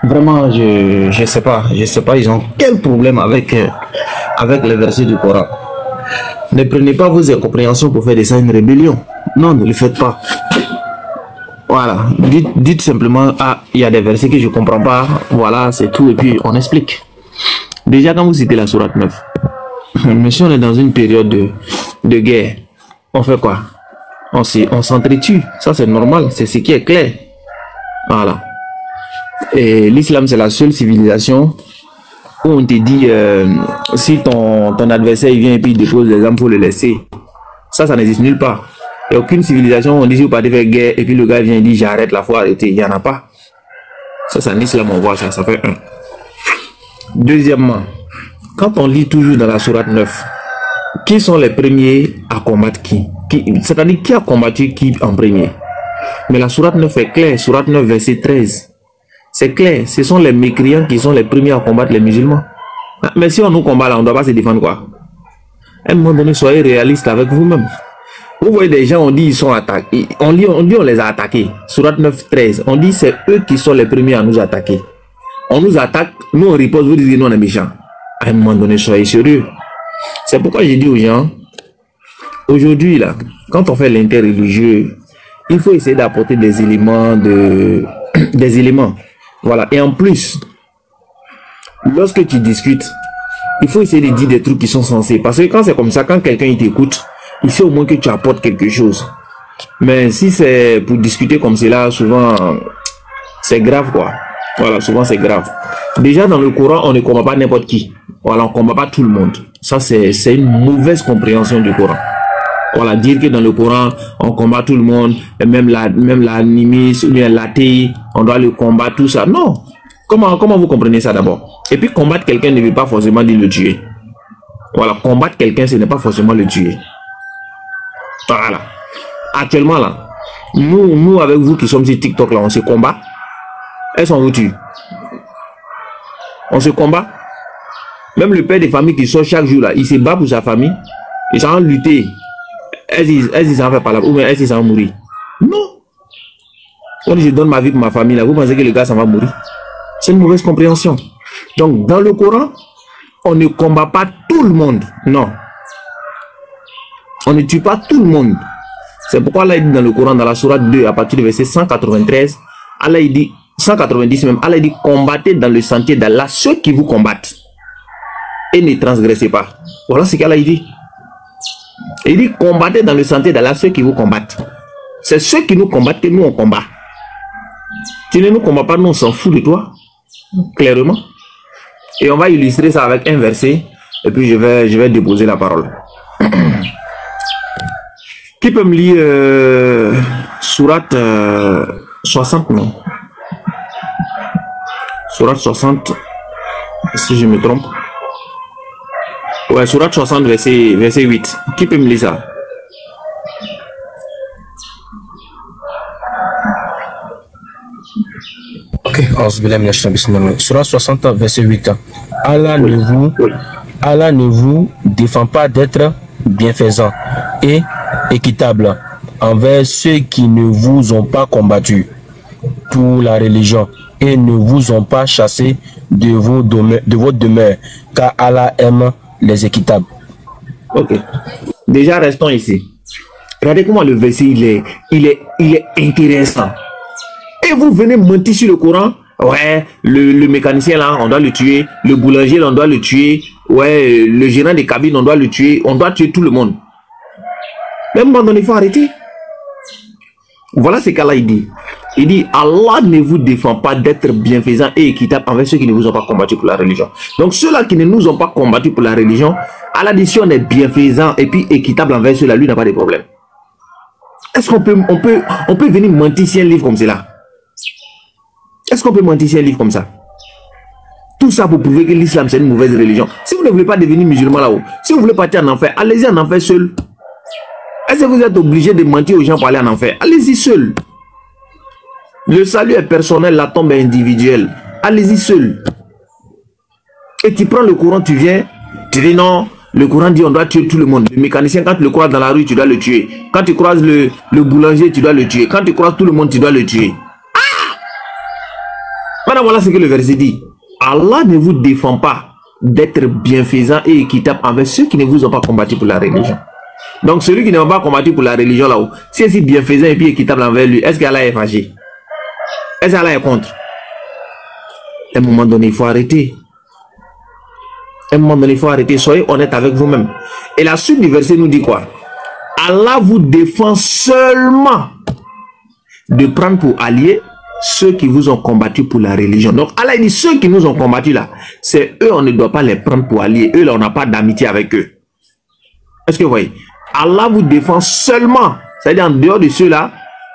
Vraiment, je sais pas, ils ont quel problème avec les versets du Coran. Ne prenez pas vos incompréhensions pour faire de ça une rébellion. Non, ne le faites pas. Voilà, dites simplement, ah, il y a des versets que je comprends pas, voilà, c'est tout, et puis on explique. Déjà, quand vous citez la sourate 9, mais si on est dans une période de guerre, on fait quoi? On s'entretue, ça c'est normal, c'est ce qui est clair. Voilà. Et l'islam, c'est la seule civilisation où on te dit si ton adversaire il vient et puis il dépose les armes, il faut le laisser. Ça n'existe nulle part. Il n'y a aucune civilisation où on dit si vous partez faire guerre et puis le gars vient et dit j'arrête, la foi arrêtée. Il n'y en a pas. Ça c'est en islam, on voit ça, ça fait un. Deuxièmement, quand on lit toujours dans la sourate 9, qui sont les premiers à combattre qui? C'est-à-dire qui a combattu qui en premier? Mais la sourate 9 est claire, sourate 9 verset 13. C'est clair, ce sont les mécréants qui sont les premiers à combattre les musulmans. Mais si on nous combat là, on ne doit pas se défendre quoi? À un moment donné, soyez réaliste avec vous-même. Vous voyez des gens, on dit ils sont attaqués. On dit on les a attaqués. Sourate 9, 13. On dit c'est eux qui sont les premiers à nous attaquer. On nous attaque, nous on riposte, vous dites non on est méchants. À un moment donné, soyez sérieux. C'est pourquoi j'ai dit aux gens, aujourd'hui là, quand on fait l'interreligieux, il faut essayer d'apporter des éléments des éléments. Voilà. Et en plus, lorsque tu discutes, il faut essayer de dire des trucs qui sont sensés. Parce que quand c'est comme ça, quand quelqu'un t'écoute, il sait au moins que tu apportes quelque chose. Mais si c'est pour discuter comme cela, souvent, c'est grave quoi. Voilà, souvent c'est grave. Déjà dans le Coran, on ne combat pas n'importe qui. Voilà, on ne combat pas tout le monde. Ça, c'est une mauvaise compréhension du Coran. Voilà, dire que dans le Coran, on combat tout le monde, et même l'animisme, ou bien l'athée, on doit le combattre, tout ça. Non. Comment vous comprenez ça d'abord? Et puis, combattre quelqu'un ne veut pas forcément dire le tuer. Voilà, combattre quelqu'un, ce n'est pas forcément le tuer. Voilà. Actuellement, là, nous, avec vous qui sommes sur TikTok, là, on se combat. Est-ce qu'on vous tue? On se combat. Même le père des familles qui sort chaque jour, là, il se bat pour sa famille. Il s'en lutter. Est-ce qu'il s'en fait par là? Ou bien est-ce qu'il s'en mourir? Non. On dit je donne ma vie pour ma famille, là. Vous pensez que le gars s'en va mourir? C'est une mauvaise compréhension. Donc, dans le Coran, on ne combat pas tout le monde. Non. On ne tue pas tout le monde. C'est pourquoi Allah dit dans le Coran, dans la sourate 2, à partir du verset 193, Allah il dit, 190 même, Allah dit, combattez dans le sentier d'Allah ceux qui vous combattent. Et ne transgressez pas. Voilà ce qu'Allah dit. Il dit, combattez dans le sentier d'Allah ceux qui vous combattent. C'est ceux qui nous combattent que nous on combat. Tu ne nous combats pas, nous on s'en fout de toi. Clairement. Et on va illustrer ça avec un verset. Et puis je vais déposer la parole. Qui peut me lire sourate 60, non? Sourate 60, si je me trompe. Ouais, sourate 60, verset 8. Qui peut me lire ça? Ok, sourate 60, verset 8. Allah ne vous défend pas d'être bienfaisant et équitable envers ceux qui ne vous ont pas combattu pour la religion et ne vous ont pas chassé de votre demeure, car Allah aime les équitables. Ok. Déjà, restons ici. Regardez comment le verset il est intéressant. Et vous venez mentir sur le Coran. Ouais, le mécanicien là, on doit le tuer. Le boulanger là, on doit le tuer. Ouais, le gérant des cabines, on doit le tuer. On doit tuer tout le monde. Même quand il faut arrêter. Voilà ce qu'Allah dit. Il dit, Allah ne vous défend pas d'être bienfaisant et équitable envers ceux qui ne vous ont pas combattu pour la religion. Donc ceux-là qui ne nous ont pas combattu pour la religion, Allah dit, si on est bienfaisant et puis équitable envers ceux-là, lui n'a pas de problème. Est-ce qu'on peut venir mentir sur un livre comme cela? Est-ce qu'on peut mentir sur un livre comme ça? Tout ça pour prouver que l'islam c'est une mauvaise religion. Si vous ne voulez pas devenir musulman là-haut, si vous voulez partir en enfer, allez-y en enfer seul. Est-ce que vous êtes obligé de mentir aux gens pour aller en enfer? Allez-y seul. Le salut est personnel, la tombe est individuelle. Allez-y seul. Et tu prends le courant, tu viens, tu dis non, le courant dit on doit tuer tout le monde. Le mécanicien, quand tu le croises dans la rue, tu dois le tuer. Quand tu croises le boulanger, tu dois le tuer. Quand tu croises tout le monde, tu dois le tuer. Ah! Maintenant, voilà ce que le verset dit. Allah ne vous défend pas d'être bienfaisant et équitable envers ceux qui ne vous ont pas combattu pour la religion. Donc, celui qui n'a pas combattu pour la religion là-haut, si est si bienfaisant et puis équitable envers lui, est-ce qu'Allah est fâché? Est-ce qu'Allah est contre? À un moment donné, il faut arrêter. À un moment donné, il faut arrêter. Soyez honnête avec vous-même. Et la suite du verset nous dit quoi? Allah vous défend seulement de prendre pour alliés ceux qui vous ont combattu pour la religion. Donc Allah dit ceux qui nous ont combattu là, c'est eux, on ne doit pas les prendre pour alliés. Eux là, on n'a pas d'amitié avec eux. Est-ce que vous voyez? Allah vous défend seulement. C'est-à-dire en dehors de ceux-là,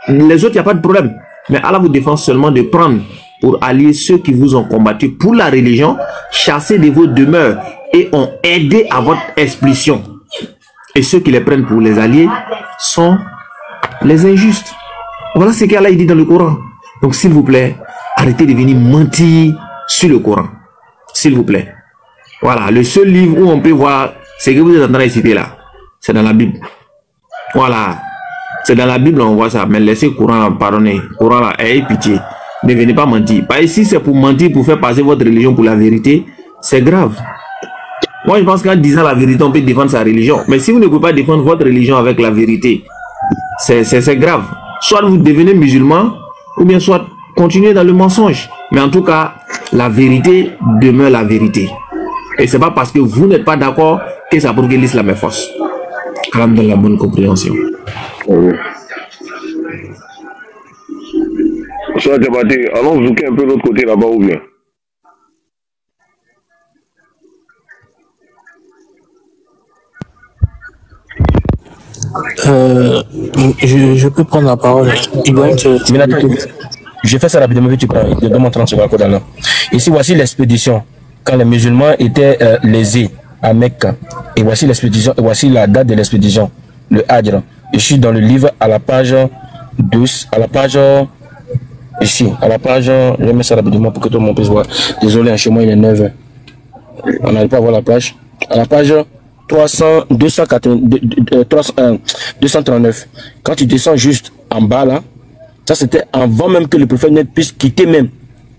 les autres, il n'y a pas de problème. Mais Allah vous défend seulement de prendre pour allier ceux qui vous ont combattu pour la religion, chassés de vos demeures et ont aidé à votre expulsion. Et ceux qui les prennent pour les alliés sont les injustes. Voilà ce qu'Allah dit dans le Coran. Donc s'il vous plaît, arrêtez de venir mentir sur le Coran. S'il vous plaît. Voilà, le seul livre où on peut voir ce que vous êtes en train de citer là, c'est dans la Bible. Voilà. C'est dans la Bible on voit ça. Mais laissez le Coran pardonner. Coran là, ayez pitié. Ne venez pas mentir. Pas ici c'est pour mentir, pour faire passer votre religion pour la vérité. C'est grave. Moi je pense qu'en disant la vérité, on peut défendre sa religion. Mais si vous ne pouvez pas défendre votre religion avec la vérité, c'est grave. Soit vous devenez musulman, ou bien soit continuez dans le mensonge. Mais en tout cas, la vérité demeure la vérité. Et c'est pas parce que vous n'êtes pas d'accord que ça prouve que l'islam est fausse. Calme dans la bonne compréhension. Soit Diabaté, allons zouker un peu l'autre côté là-bas ou bien. Je peux prendre la parole. Je fais ça rapidement, tu prends. Je donne 30 secondes là. Ici, voici l'expédition. Quand les musulmans étaient lésés à Mecca. Et voici l'expédition, et voici la date de l'expédition. Le Hajj. Je suis dans le livre à la page 12, à la page ici, à la page, je vais mettre ça rapidement pour que tout le monde puisse voir. Désolé, chez moi il est 9h. On n'arrive pas à voir la page. À la page 239. Quand tu descends juste en bas là, ça c'était avant même que le prophète ne puisse quitter même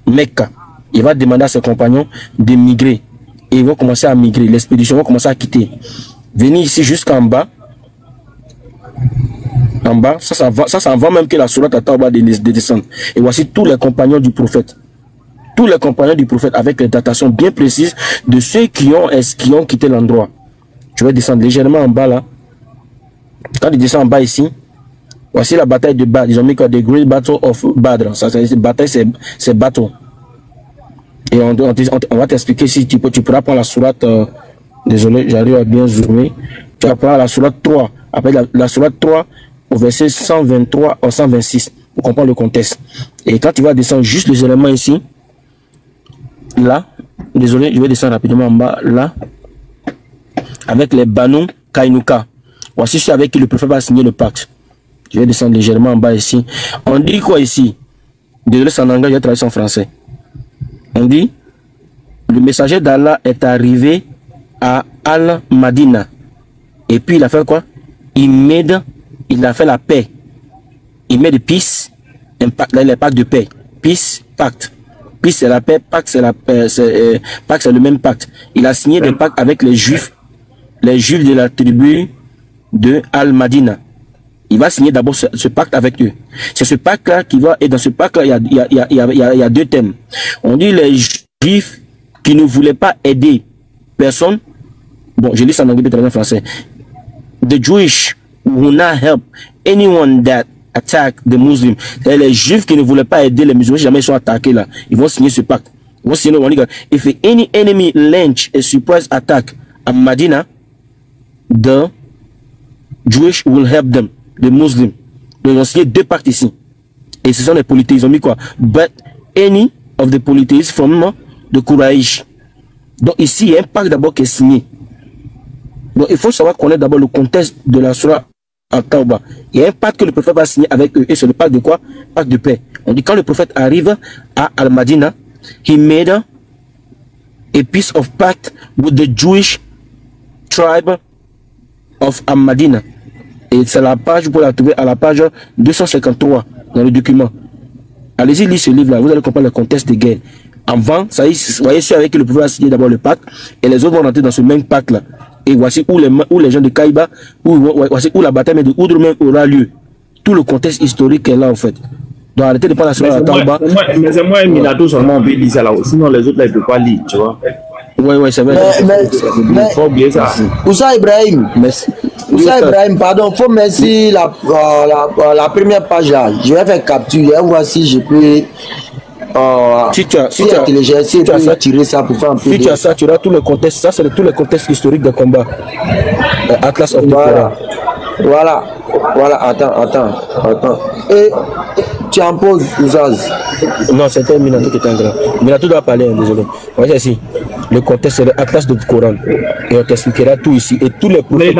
Mecca. Il va demander à ses compagnons de migrer. Et ils vont commencer à migrer. L'expédition va commencer à quitter. Venez ici jusqu'en bas. En bas, ça va même que la sourate At-Tawbah de descendre. Et voici tous les compagnons du prophète. Tous les compagnons du prophète avec les datations bien précises de ceux qui ont quitté l'endroit. Je vais descendre légèrement en bas là. Quand tu descends en bas ici, voici la bataille de Badr. Ils ont mis quoi? The Great Battle of Badr. Ça, c'est bataille, c'est bateau. Et on va t'expliquer si tu pourras prendre la sourate. Désolé, j'arrive à bien zoomer. Tu vas prendre la sourate 3. Après la sourate 3 au verset 123 ou 126 pour comprendre le contexte. Et quand tu vas descendre juste les éléments ici, là, désolé, je vais descendre rapidement en bas, là, avec les Banu Kainuka. Voici ceux avec qui le prophète va signer le pacte. Je vais descendre légèrement en bas ici. On dit quoi ici? Désolé, c'est en anglais, je vais traduire en français. On dit, le messager d'Allah est arrivé à Al-Madina. Et puis il a fait quoi? Il a fait la paix. Il met de peace, là, les pactes de paix. Peace, pacte. Peace c'est la paix, pacte c'est pacte c'est le même pacte. Il a signé des pactes avec les juifs de la tribu de Al-Madina. Il va signer d'abord ce pacte avec eux. C'est ce pacte-là qui va, et dans ce pacte-là, il y a deux thèmes. On dit les juifs qui ne voulaient pas aider personne. Bon, je lis ça en anglais, en français. The Jewish will not help anyone that attack the Muslims. Les juifs qui ne voulaient pas aider les musulmans, jamais ils sont attaqués là. Ils vont signer ce pacte. Ils vont signer, if any enemy launch a surprise attack at Medina, the Jewish will help them. Les Muslims. Ils ont signé deux pactes ici. Et ce sont les polythéistes. Ils ont mis quoi? But any of the polytheists from de Kouraïch. Donc ici, il y a un pacte d'abord qui est signé. Donc il faut savoir connaître d'abord le contexte de la Sourate At-Tawbah. Il y a un pacte que le prophète va signer avec eux. Et c'est le pacte de quoi? Pacte de paix. On dit quand le prophète arrive à Al-Madina, he made a peace of pact with the Jewish tribe of Al-Madina. Et c'est la page, vous pouvez la trouver à la page 253 dans le document. Allez-y, lisez ce livre-là, vous allez comprendre le contexte des guerres. Avant, ça y est, vous voyez, c'est avec que le prophète a signé d'abord le pacte, et les autres vont rentrer dans ce même pacte-là. Et voici où les gens de Kaïba, voici où la bataille de Oudr même aura lieu. Tout le contexte historique est là, en fait. Donc arrêtez de pas la Sourate At-Tawbah. Mais c'est moi et Minato seulement on peut lire ça là. Sinon les autres là ils ne peuvent pas lire, tu vois. Oui, c'est vrai. Mais faut oublier ça. Oussa Ibrahim. Merci. Oussa Ibrahim, pardon, faut merci la première page là. Je vais faire capture. Voici, je peux. Si tu as tirer ça pour faire un peu. Si tu as ça, tu auras tout le contexte. Ça, c'est tout le contexte historique des combats. Atlas of the Quran. Voilà, attends. Et tu en poses, Ouzaz? Non, c'était Minato qui était en grand. Minato doit parler, hein, désolé. Voyez ici, le contexte c'est l'Atlas du Coran. Et on t'expliquera tout ici. Et tous les prophètes.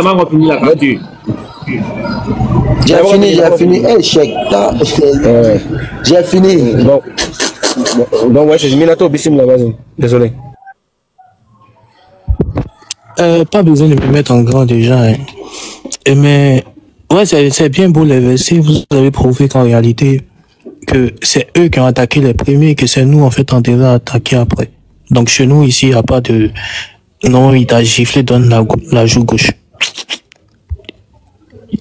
J'ai fini. Eh, chèque. J'ai fini. Donc, ouais, c'est Minato Bissim là, vas-y. Désolé. Pas besoin de me mettre en grand déjà. Hein. Mais ouais, c'est bien beau les versets. Vous avez prouvé qu'en réalité, que c'est eux qui ont attaqué les premiers et que c'est nous en fait on devait attaquer après. Donc chez nous ici, il n'y a pas de non, il t'a giflé, donne la joue gauche.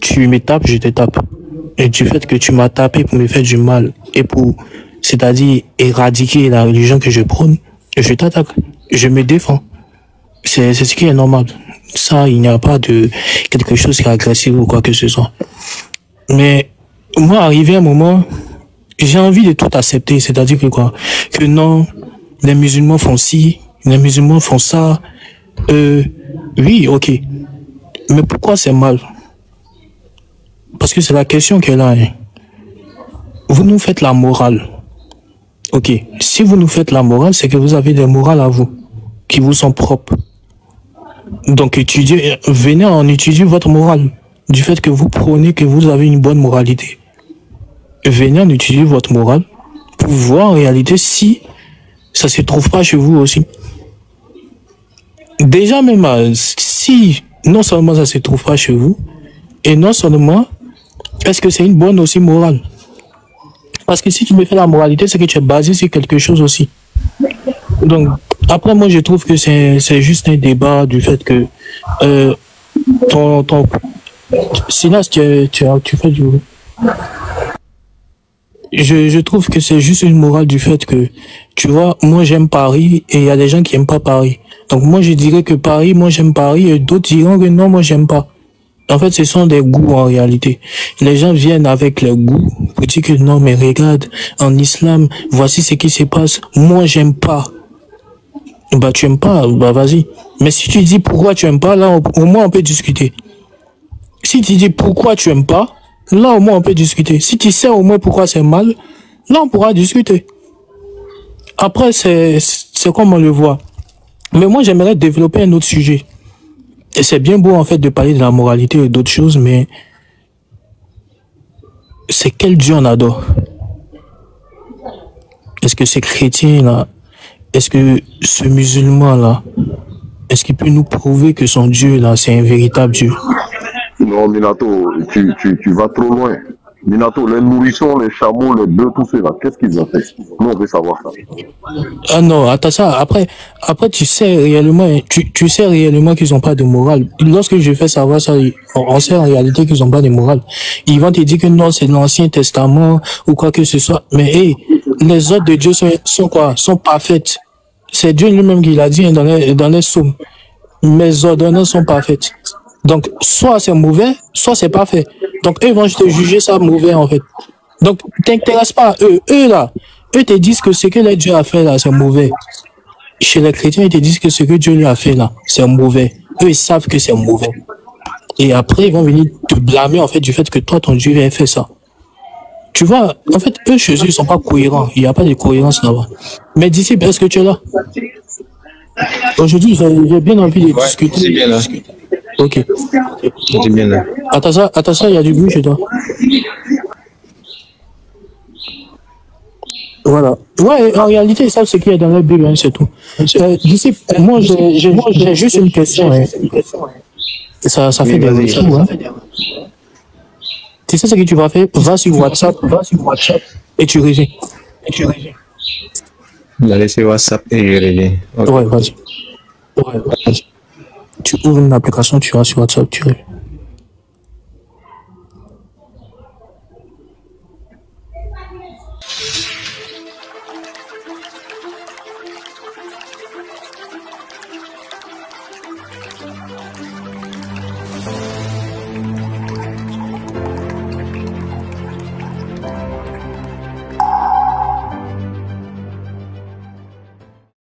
Tu me tapes, je te tape. Et du fait que tu m'as tapé pour me faire du mal et pour, c'est-à-dire éradiquer la religion que je prône, je t'attaque, je me défends. C'est ce qui est normal. Ça, il n'y a pas de quelque chose qui est agressif ou quoi que ce soit. Mais moi, arrivé à un moment, j'ai envie de tout accepter. C'est-à-dire que quoi? Que non, les musulmans font ci, les musulmans font ça. Oui, ok. Mais pourquoi c'est mal? Parce que c'est la question qui est là. Hein. Vous nous faites la morale. Ok. Si vous nous faites la morale, c'est que vous avez des morales à vous, qui vous sont propres. Donc, venez en étudier votre morale. Du fait que vous prônez que vous avez une bonne moralité. Venez en étudier votre morale pour voir en réalité si ça se trouve pas chez vous aussi. Déjà même, si non seulement ça se trouve pas chez vous, et non seulement, est-ce que c'est une bonne aussi morale? Parce que si tu me fais la moralité, c'est que tu es basé sur quelque chose aussi. Donc, après, moi, je trouve que c'est juste un débat du fait que Silas, tu fais du... Je trouve que c'est juste une morale du fait que, tu vois, moi j'aime Paris et il y a des gens qui n'aiment pas Paris. Donc moi je dirais que Paris, moi j'aime Paris et d'autres diront que non, moi j'aime pas. En fait, ce sont des goûts en réalité. Les gens viennent avec les goûts pour dire que non, mais regarde, en islam, voici ce qui se passe. Moi j'aime pas. Bah tu aimes pas, bah vas-y. Mais si tu dis pourquoi tu aimes pas, là au moins on peut discuter. Si tu dis pourquoi tu aimes pas, là au moins on peut discuter. Si tu sais au moins pourquoi c'est mal, là on pourra discuter. Après c'est comme on le voit. Mais moi j'aimerais développer un autre sujet. Et c'est bien beau en fait de parler de la moralité et d'autres choses, mais c'est quel Dieu on adore? Est-ce que ces chrétiens là, est-ce que ce musulman là, est-ce qu'il peut nous prouver que son Dieu là c'est un véritable Dieu? Non, Minato, tu vas trop loin. Minato, les nourrissons, les chameaux, les bœufs, tout cela, qu'est-ce qu'ils ont fait? Nous, on veut savoir ça. Ah non, attends ça. Après tu sais réellement, tu sais réellement qu'ils n'ont pas de morale. Lorsque je fais savoir ça, on sait en réalité qu'ils n'ont pas de morale. Ils vont te dire que non, c'est l'Ancien Testament ou quoi que ce soit. Mais hey, les ordres de Dieu sont quoi? Sont parfaites. C'est Dieu lui-même qui l'a dit dans les psaumes. Mes ordonnances sont parfaites. Donc, soit c'est mauvais, soit c'est parfait. Donc, eux vont te juger ça mauvais, en fait. Donc, t'intéresses pas à eux. Eux, là, eux te disent que ce que les Dieu a fait, là, c'est mauvais. Chez les chrétiens, ils te disent que ce que Dieu lui a fait, là, c'est mauvais. Eux, ils savent que c'est mauvais. Et après, ils vont venir te blâmer, en fait, du fait que toi, ton Dieu a fait ça. Tu vois, en fait, eux chez eux, ils sont pas cohérents. Il n'y a pas de cohérence là-bas. Mais d'ici, est-ce que tu es là? Aujourd'hui, j'ai bien envie de discuter. C'est bien là. Ok. C'est bien là. Attends ça, il y a du bruit chez toi. Voilà. Ouais, en réalité, ils savent ce qu'il y a dans la Bible, hein, c'est tout. D'ici, moi, j'ai juste une question. Hein. Ça fait des retours. Hein. Tu sais ce que tu vas faire? Va sur WhatsApp et tu reviens. Il a laissé WhatsApp et je reviens. Okay. Ouais, vas-y. Tu ouvres une application, tu vas sur WhatsApp, tu reviens.